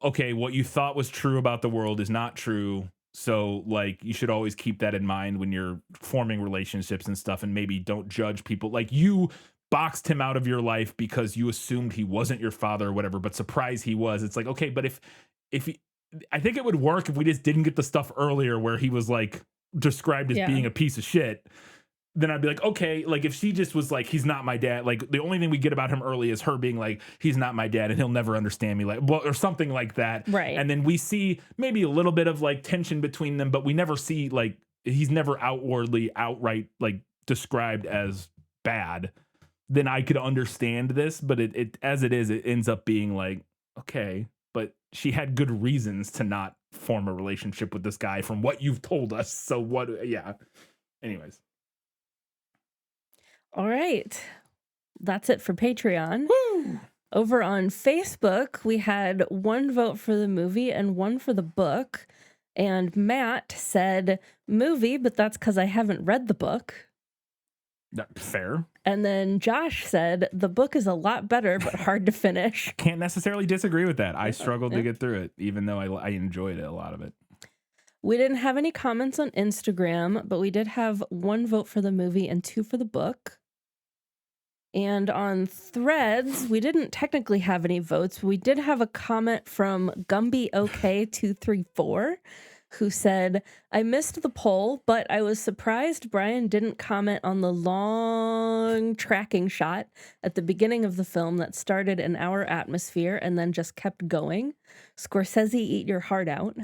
okay, what you thought was true about the world is not true. So like, you should always keep that in mind when you're forming relationships and stuff, and maybe don't judge people. Like, you boxed him out of your life because you assumed he wasn't your father or whatever, but surprise he was. It's like, okay, but if I think it would work if we just didn't get the stuff earlier where he was like described as being a piece of shit. Then I'd be like, okay, like if she just was like, he's not my dad, like the only thing we get about him early is her being like, he's not my dad and he'll never understand me, like, well, or something like that. Right. And then we see maybe a little bit of like tension between them, but we never see like, he's never outright like described as bad. Then I could understand this, but it as it is, it ends up being like, okay, but she had good reasons to not form a relationship with this guy from what you've told us. So what, yeah. Anyways. All right. That's it for Patreon. Woo! Over on Facebook, we had one vote for the movie and one for the book. And Matt said movie, but that's because I haven't read the book. Fair. And then Josh said the book is a lot better, but hard to finish. Can't necessarily disagree with that. I struggled to get through it, even though I enjoyed it, a lot of it. We didn't have any comments on Instagram, but we did have one vote for the movie and two for the book. And on Threads, we didn't technically have any votes. We did have a comment from GumbyOK234, who said, I missed the poll, but I was surprised Brian didn't comment on the long tracking shot at the beginning of the film that started in our atmosphere and then just kept going. Scorsese, eat your heart out.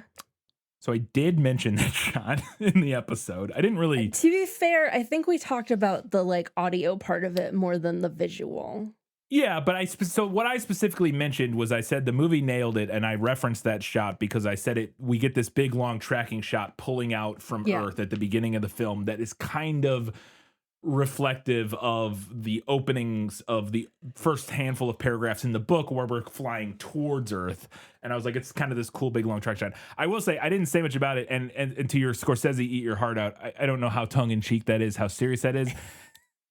So I did mention that shot in the episode. I didn't really... To be fair, I think we talked about the like audio part of it more than the visual. Yeah, but so what I specifically mentioned was I said the movie nailed it, and I referenced that shot because I said we get this big long tracking shot pulling out from Earth at the beginning of the film that is kind of reflective of the openings of the first handful of paragraphs in the book where we're flying towards Earth. And I was like, it's kind of this cool big long track shot. I will say I didn't say much about it, and to your Scorsese eat your heart out, I don't know how tongue-in-cheek that is, how serious that is.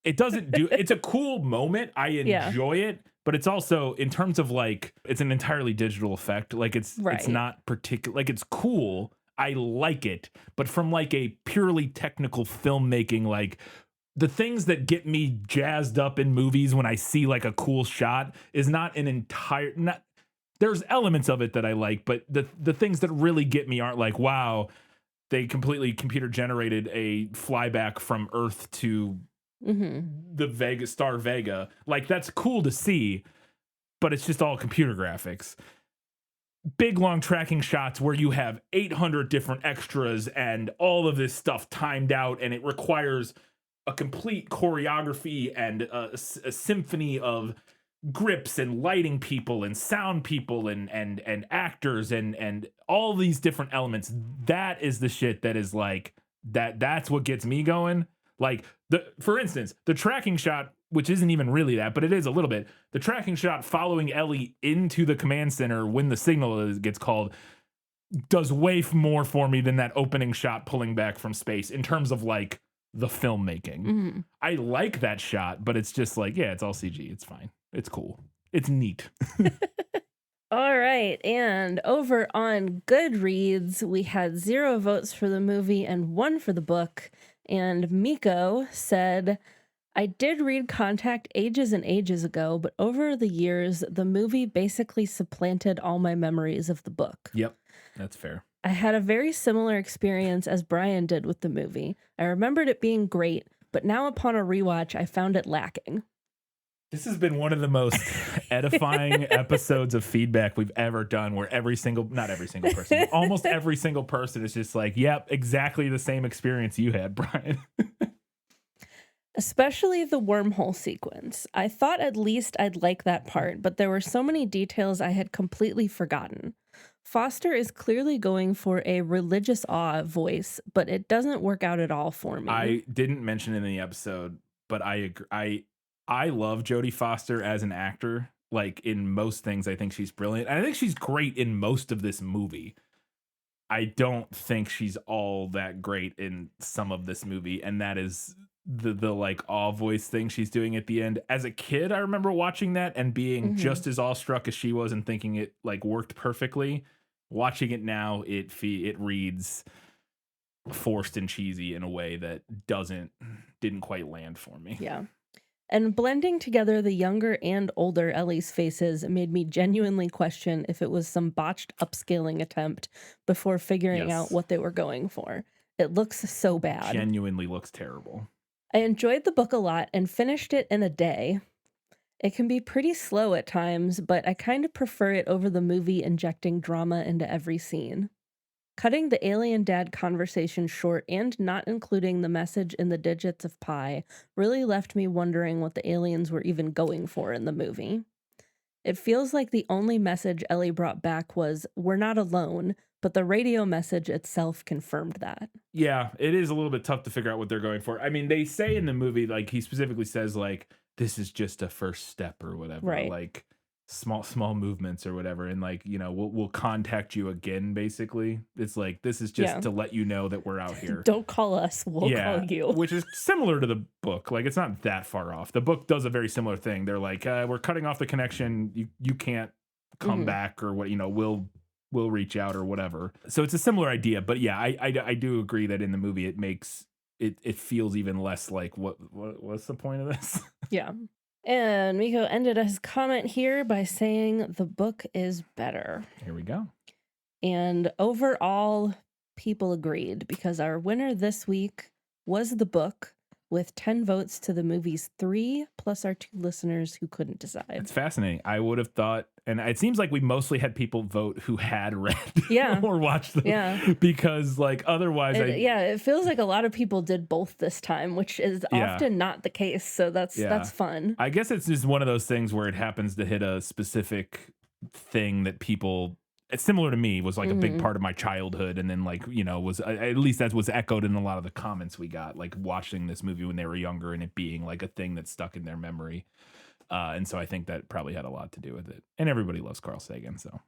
It doesn't do it's a cool moment. I enjoy it, but it's also in terms of like it's an entirely digital effect. Like it's not particular, like it's cool. I like it, but from like a purely technical filmmaking, like the things that get me jazzed up in movies when I see like a cool shot is not an entire there's elements of it that I like, but the things that really get me aren't like, wow, they completely computer generated a flyback from Earth to the star Vega. Like that's cool to see, but it's just all computer graphics. Big long tracking shots where you have 800 different extras and all of this stuff timed out, and it requires a complete choreography and a symphony of grips and lighting people and sound people and actors and all these different elements. That is the shit that is like that's what gets me going. Like for instance, the tracking shot, which isn't even really that, but it is a little bit. The tracking shot following Ellie into the command center when the signal gets called. does way more for me than that opening shot pulling back from space in terms of like the filmmaking. Mm-hmm. I like that shot, but it's just like, yeah, it's all CG. It's fine. It's cool. It's neat. All right, and over on Goodreads, we had 0 votes for the movie and 1 for the book. And Miko said, I did read Contact ages and ages ago, but over the years, the movie basically supplanted all my memories of the book. Yep, that's fair. I had a very similar experience as Brian did with the movie. I remembered it being great, but now upon a rewatch, I found it lacking. This has been one of the most edifying episodes of feedback we've ever done, where not every single person, almost every single person is just like, yep, exactly the same experience you had, Brian. Especially the wormhole sequence. I thought at least I'd like that part, but there were so many details I had completely forgotten. Foster is clearly going for a religious awe voice, but it doesn't work out at all for me. I didn't mention it in the episode, but I agree. I love Jodie Foster as an actor. Like, in most things, I think she's brilliant. And I think she's great in most of this movie. I don't think she's all that great in some of this movie, and that is the like awe voice thing she's doing at the end. As a kid, I remember watching that and being just as awestruck as she was and thinking it like worked perfectly. Watching it now, it reads forced and cheesy in a way that didn't quite land for me. Yeah. And blending together the younger and older Ellie's faces made me genuinely question if it was some botched upscaling attempt before figuring out what they were going for. It looks so bad. Genuinely looks terrible. I enjoyed the book a lot and finished it in a day. It can be pretty slow at times, but I kind of prefer it over the movie injecting drama into every scene. Cutting the alien dad conversation short and not including the message in the digits of pi really left me wondering what the aliens were even going for in the movie. It feels like the only message Ellie brought back was, "We're not alone," but the radio message itself confirmed that. Yeah, it is a little bit tough to figure out what they're going for. I mean, they say in the movie, like, he specifically says, like, this is just a first step or whatever. Right. Like, small movements or whatever, and like, you know, we'll contact you again, basically. It's like, this is just to let you know that we're out here. Don't call us, we'll call you. Which is similar to the book. Like, it's not that far off. The book does a very similar thing. They're like, we're cutting off the connection, you can't come back, or what, you know, we'll reach out or whatever. So it's a similar idea, but yeah, I do agree that in the movie it makes it feels even less like what's the point of this? Yeah. And Miko ended his comment here by saying the book is better. Here we go. And overall, people agreed, because our winner this week was the book, with 10 votes to the movie's 3, plus our 2 listeners who couldn't decide. It's fascinating. I would have thought, and it seems like we mostly had people vote who had read or watched them, because like otherwise, it feels like a lot of people did both this time, which is often not the case. So that's fun. I guess it's just one of those things where it happens to hit a specific thing that people. It's similar to me, was like a big part of my childhood, and then like, you know, was at least that was echoed in a lot of the comments we got, like watching this movie when they were younger and it being like a thing that stuck in their memory. And so I think that probably had a lot to do with it. And everybody loves Carl Sagan. So,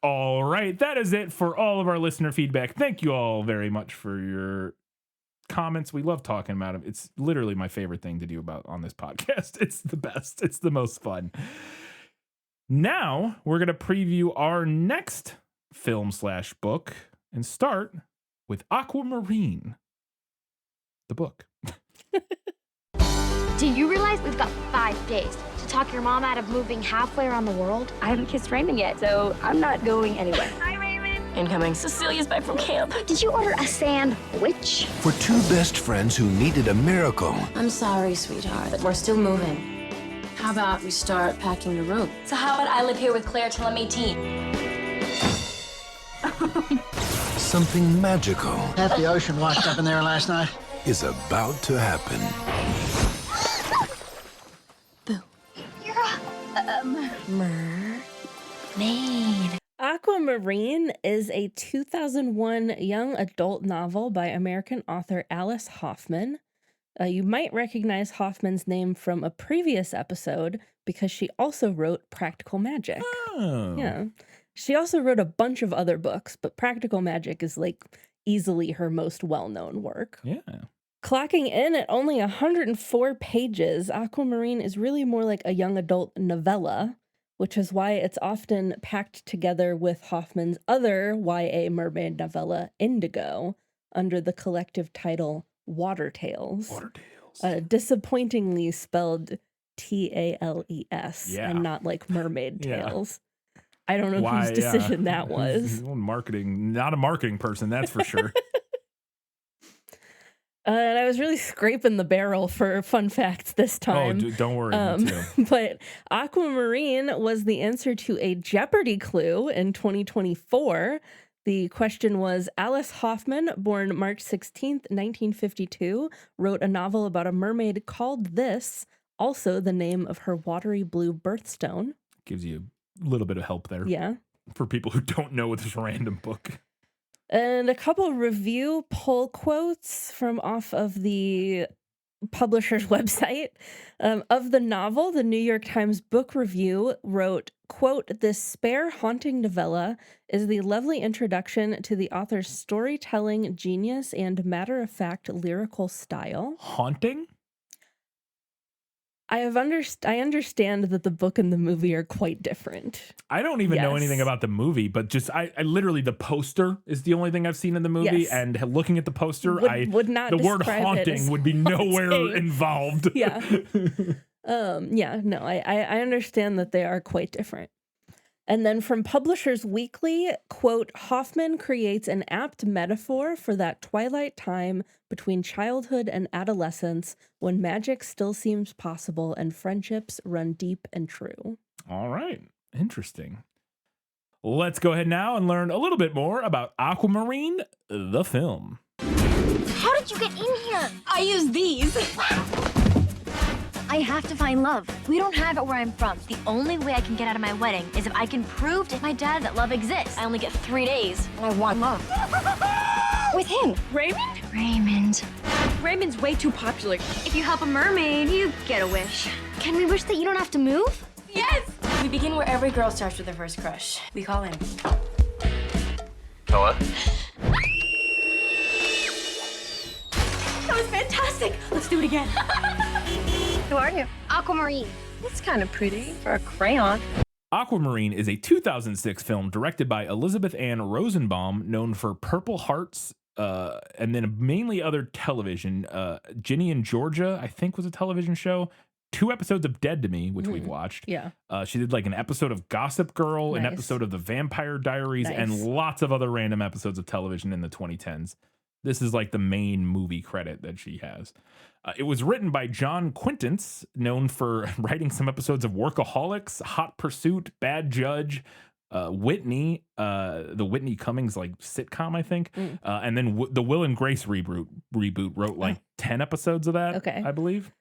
all right, that is it for all of our listener feedback. Thank you all very much for your comments. We love talking about them. It's literally my favorite thing to do on this podcast. It's the best. It's the most fun. Now we're going to preview our next film/book and start with Aquamarine, the book. Do you realize we've got 5 days to talk your mom out of moving halfway around the world? I haven't kissed Raymond yet, so I'm not going anywhere. Hi, Raymond. Incoming. Cecilia's back from camp. Did you order a sandwich? For 2 best friends who needed a miracle. I'm sorry, sweetheart, but we're still moving. How about we start packing the room? So how about I live here with Claire till I'm 18? Something magical Half the ocean washed up in there last night. is about to happen. Mermaid. Aquamarine is a 2001 young adult novel by American author Alice Hoffman. You might recognize Hoffman's name from a previous episode because she also wrote Practical Magic. Oh. Yeah. She also wrote a bunch of other books, but Practical Magic is like easily her most well-known work. Yeah. Clocking in at only 104 pages, Aquamarine is really more like a young adult novella, which is why it's often packed together with Hoffman's other YA mermaid novella, Indigo, under the collective title Water Tales. Water Tales. Disappointingly spelled Tales, Yeah. and not like Mermaid Yeah. Tales. I don't know whose decision that was. Marketing, not a marketing person, that's for sure. And I was really scraping the barrel for fun facts this time. Oh, don't worry, me too. But Aquamarine was the answer to a Jeopardy clue in 2024. The question was, Alice Hoffman, born March 16th, 1952, wrote a novel about a mermaid called this, also the name of her watery blue birthstone. Gives you a little bit of help there. Yeah. For people who don't know this random book. And a couple review poll quotes from off of the publisher's website. Of the novel, the New York Times Book Review wrote, quote, "This spare, haunting novella is the lovely introduction to the author's storytelling genius and matter-of-fact lyrical style." Haunting? I understand that the book and the movie are quite different. I don't even know anything about the movie, but just I literally, the poster is the only thing I've seen in the movie. Yes. And looking at the poster, Would not the word describe it haunting as would be nowhere haunting. involved. Yeah. I understand that they are quite different. And then from Publishers Weekly, quote, "Hoffman creates an apt metaphor for that twilight time between childhood and adolescence when magic still seems possible and friendships run deep and true." All right. Interesting. Let's go ahead now and learn a little bit more about Aquamarine, the film. How did you get in here? I use these. I have to find love. We don't have it where I'm from. The only way I can get out of my wedding is if I can prove to my dad that love exists. I only get 3 days. I want love. With him. Raymond. Raymond's way too popular. If you help a mermaid, you get a wish. Can we wish that you don't have to move? Yes! We begin where every girl starts with her first crush. We call him. Hello? That was fantastic! Let's do it again. Who are you? Aquamarine. That's kind of pretty for a crayon. Aquamarine is a 2006 film directed by Elizabeth Ann Rosenbaum, known for Purple Hearts, and then mainly other television. Ginny and Georgia, I think, was a television show. 2 episodes of Dead to Me, which we've watched. Yeah. She did like an episode of Gossip Girl, an Nice. episode of The Vampire Diaries, and Nice. lots of other random episodes of television in the 2010s. This is like the main movie credit that she has. It was written by John Quintance, known for writing some episodes of Workaholics, Hot Pursuit, Bad Judge, Whitney, the Whitney Cummings like sitcom, I think, and then the Will and Grace reboot wrote like 10 episodes of that, Okay. I believe.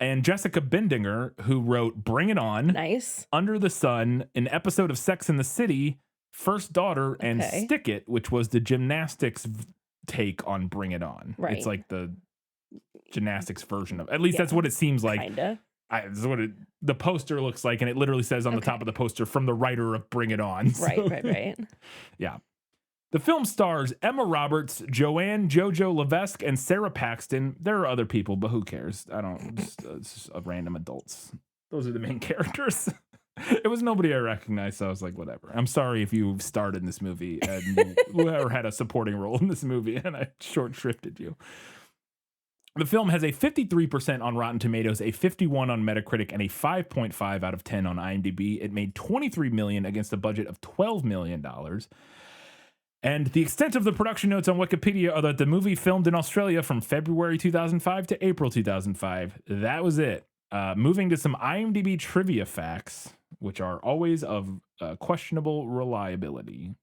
And Jessica Bendinger, who wrote Bring It On, Nice. Under the Sun, an episode of Sex and the City, First Daughter, and Okay. Stick It, which was the gymnastics take on Bring It On. Right. It's like the gymnastics version of, at least that's what it seems like. Kinda. This is what the poster looks like, and it literally says on the top of the poster, from the writer of Bring It On. Right. Yeah. The film stars Emma Roberts, Joanne Jojo Levesque, and Sarah Paxton. There are other people, but who cares? I don't, it's just random adults. Those are the main characters. It was nobody I recognized, so I was like, whatever. I'm sorry if you starred in this movie and or had a supporting role in this movie, and I short-shrifted you. The film has a 53% on Rotten Tomatoes, a 51 on Metacritic, and a 5.5 out of 10 on IMDb. It made $23 million against a budget of $12 million. And the extent of the production notes on Wikipedia are that the movie filmed in Australia from February 2005 to April 2005. That was it. Moving to some IMDb trivia facts, which are always of questionable reliability.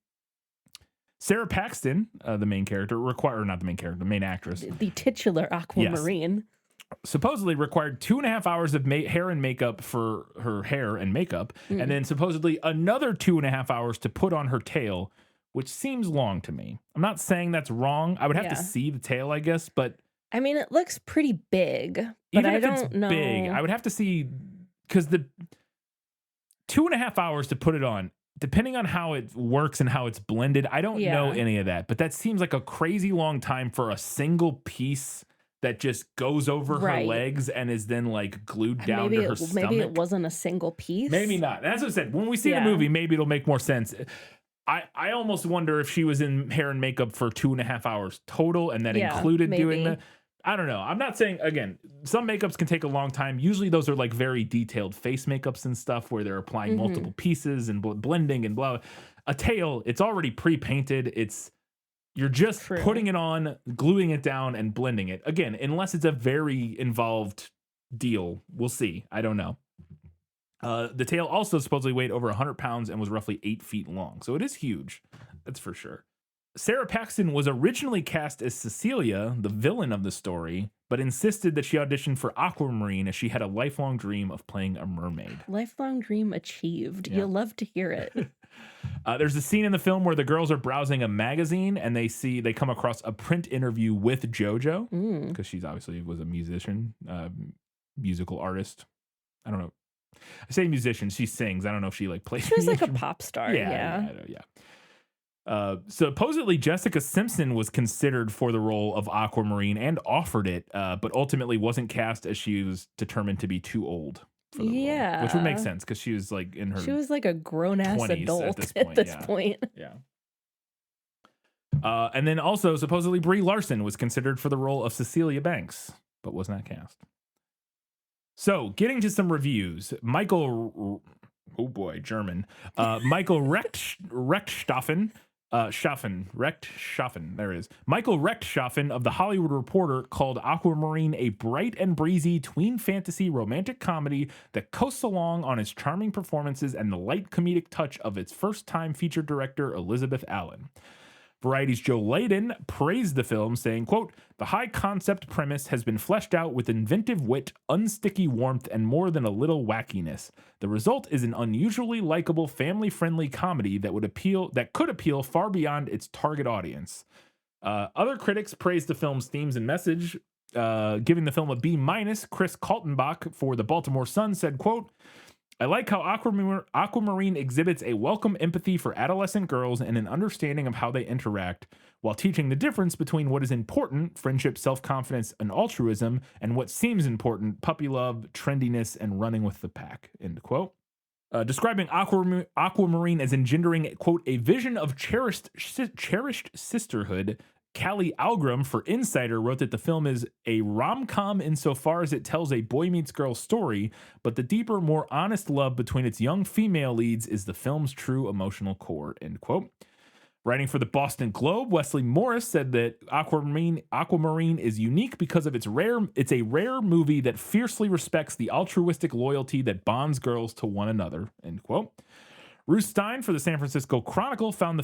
Sarah Paxton, the main character, the main actress. The titular Aquamarine. Supposedly required 2.5 hours of hair and makeup for her hair and makeup, and then supposedly another 2.5 hours to put on her tail, which seems long to me. I'm not saying that's wrong. I would have to see the tail, I guess, but I mean, it looks pretty big, but even I if don't it's know. big, I would have to see, because the 2.5 hours to put it on depending on how it works and how it's blended, I don't know any of that. But that seems like a crazy long time for a single piece that just goes over her legs and is then like glued down to her stomach. Maybe it wasn't a single piece. Maybe not. That's what I said. When we see the movie, maybe it'll make more sense. I almost wonder if she was in hair and makeup for 2.5 hours total, and that included doing the. I don't know. I'm not saying, again, some makeups can take a long time. Usually those are like very detailed face makeups and stuff where they're applying multiple pieces and blending and blah. A tail, it's already pre-painted. You're just putting it on, gluing it down, and blending it. Again, unless it's a very involved deal. We'll see. I don't know. The tail also supposedly weighed over 100 pounds and was roughly 8 feet long. So it is huge. That's for sure. Sarah Paxton was originally cast as Cecilia, the villain of the story, but insisted that she auditioned for Aquamarine as she had a lifelong dream of playing a mermaid. Lifelong dream achieved. Yeah. You'll love to hear it. There's a scene in the film where the girls are browsing a magazine and they come across a print interview with JoJo, because she's obviously was a musician, musical artist. I don't know. I say musician. She sings. I don't know if she like plays. She was like a pop star. Yeah. Supposedly Jessica Simpson was considered for the role of Aquamarine and offered it, but ultimately wasn't cast as she was determined to be too old for the role, which would make sense because she was like in her. She was like a grown ass adult at this point. Yeah. And then also supposedly Brie Larson was considered for the role of Cecilia Banks, but was not cast. So getting to some reviews, Michael Rechtschaffen. There it is. Michael Rechtschaffen of The Hollywood Reporter called Aquamarine a bright and breezy tween fantasy romantic comedy that coasts along on its charming performances and the light comedic touch of its first-time feature director, Elizabeth Allen. Variety's Joe Layden praised the film, saying, quote, "The high-concept premise has been fleshed out with inventive wit, unsticky warmth, and more than a little wackiness. The result is an unusually likable, family-friendly comedy that could appeal far beyond its target audience." Other critics praised the film's themes and message, giving the film a B-. Chris Kaltenbach for the Baltimore Sun said, quote, "I like how Aquamarine exhibits a welcome empathy for adolescent girls and an understanding of how they interact, while teaching the difference between what is important, friendship, self-confidence, and altruism, and what seems important, puppy love, trendiness, and running with the pack," end quote. Describing Aquamarine as engendering, quote, "a vision of cherished sisterhood," Callie Algram for Insider wrote that the film is a rom-com insofar as it tells a boy meets girl story, but the deeper, more honest love between its young female leads is the film's true emotional core, end quote. Writing for the Boston Globe, Wesley Morris said that Aquamarine is unique because of it's a rare movie that fiercely respects the altruistic loyalty that bonds girls to one another, end quote. Ruth Stein for the San Francisco Chronicle found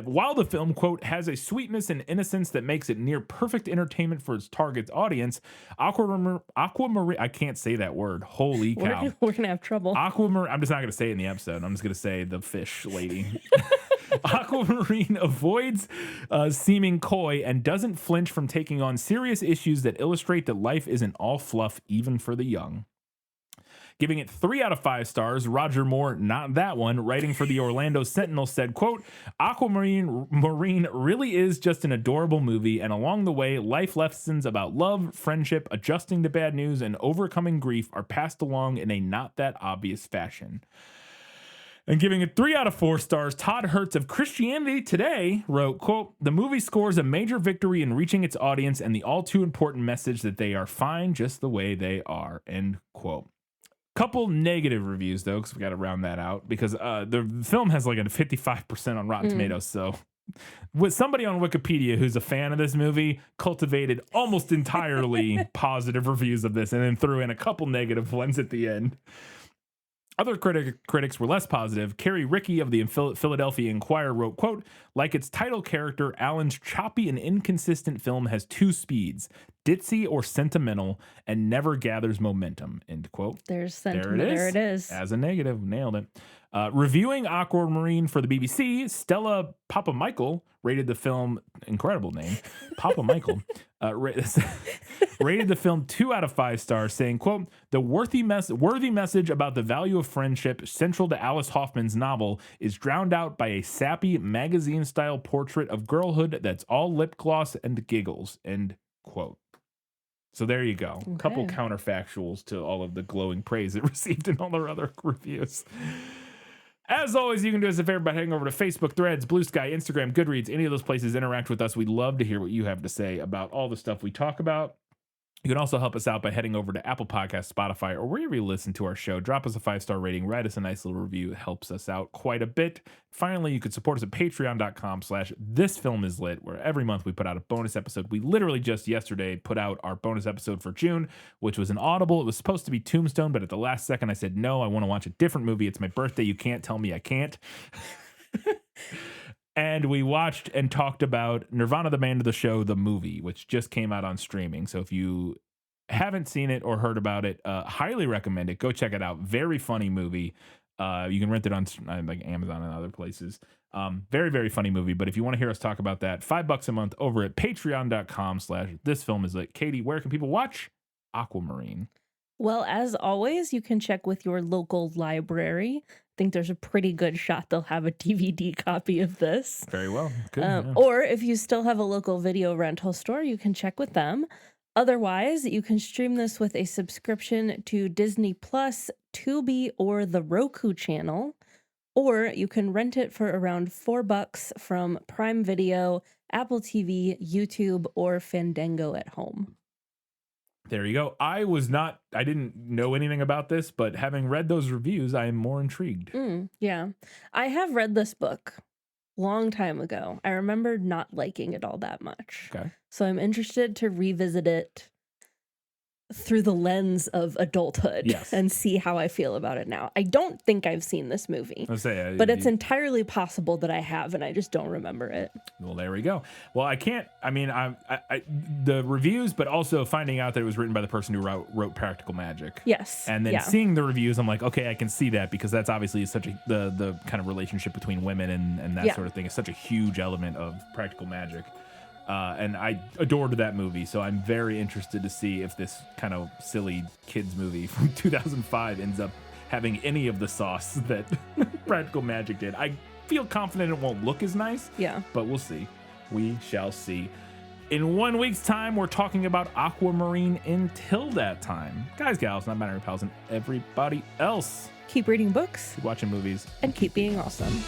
while the film, quote, "has a sweetness and innocence that makes it near perfect entertainment for its target audience, Aquamarine, I can't say that word. Holy cow. We're going to have trouble. Aquamarine, I'm just not going to say it in the episode. I'm just going to say the fish lady. Aquamarine avoids seeming coy and doesn't flinch from taking on serious issues that illustrate that life isn't all fluff even for the young. Giving it 3 out of 5 stars, Roger Moore, not that one, writing for the Orlando Sentinel, said, quote, "Aquamarine really is just an adorable movie, and along the way, life lessons about love, friendship, adjusting to bad news, and overcoming grief are passed along in a not that obvious fashion." And giving it 3 out of 4 stars, Todd Hertz of Christianity Today wrote, quote, "The movie scores a major victory in reaching its audience and the all too important message that they are fine just the way they are," end quote. Couple negative reviews though, because we got to round that out, because the film has like a 55% on Rotten Tomatoes. So with somebody on Wikipedia who's a fan of this movie cultivated almost entirely positive reviews of this and then threw in a couple negative ones at the end. Other critics were less positive. Carrie Rickey of the Philadelphia Inquirer wrote, quote, "Like its title character, Allen's choppy and inconsistent film has 2 speeds, ditzy or sentimental and never gathers momentum, end quote. There's sentiment. There it is. As a negative, nailed it. Reviewing Aquamarine for the BBC, Stella Papa Michael rated the film, incredible name, Papa Michael, rated the film 2 out of 5 stars, saying, quote, the worthy message about the value of friendship central to Alice Hoffman's novel is drowned out by a sappy magazine-style portrait of girlhood that's all lip gloss and giggles, end quote. So there you go. A couple counterfactuals to all of the glowing praise it received in all their other reviews. As always, you can do us a favor by heading over to Facebook, Threads, Blue Sky, Instagram, Goodreads, any of those places. Interact with us. We'd love to hear what you have to say about all the stuff we talk about. You can also help us out by heading over to Apple Podcasts, Spotify, or wherever you listen to our show. Drop us a 5-star rating, write us a nice little review. It helps us out quite a bit. Finally, you can support us at patreon.com/thisfilmislit, where every month we put out a bonus episode. We literally just yesterday put out our bonus episode for June, which was an Audible. It was supposed to be Tombstone, but at the last second I said, no, I want to watch a different movie. It's my birthday. You can't tell me I can't. And we watched and talked about Nirvana, the Band of the Show, the movie, which just came out on streaming. So if you haven't seen it or heard about it, highly recommend it. Go check it out. Very funny movie. You can rent it on like Amazon and other places. Very, very funny movie. But if you want to hear us talk about that, $5 a month over at patreon.com/thisfilmislit. Katie, where can people watch Aquamarine? Well, as always, you can check with your local library. I think there's a pretty good shot they'll have a DVD copy of this. Very well. Good. Yeah. Or if you still have a local video rental store, you can check with them. Otherwise, you can stream this with a subscription to Disney Plus, Tubi, or the Roku channel. Or you can rent it for around $4 from Prime Video, Apple TV, YouTube, or Fandango at home. There you go. I didn't know anything about this, but having read those reviews, I am more intrigued. Yeah. I have read this book long time ago. I remember not liking it all that much. Okay. So I'm interested to revisit it through the lens of adulthood and see how I feel about it now. I don't think I've seen this movie, but it's entirely possible that I have, and I just don't remember it. Well, there we go. Well, the reviews, but also finding out that it was written by the person who wrote Practical Magic. Yes. And then seeing the reviews, I'm like, okay, I can see that, because that's obviously the kind of relationship between women and that sort of thing is such a huge element of Practical Magic. And I adored that movie, so I'm very interested to see if this kind of silly kids movie from 2005 ends up having any of the sauce that Practical Magic did. I feel confident it won't look as nice, but we'll see. We shall see. In 1 week's time, we're talking about Aquamarine. Until that time, guys, gals, non-binary pals, and everybody else, keep reading books, keep watching movies, and keep being awesome.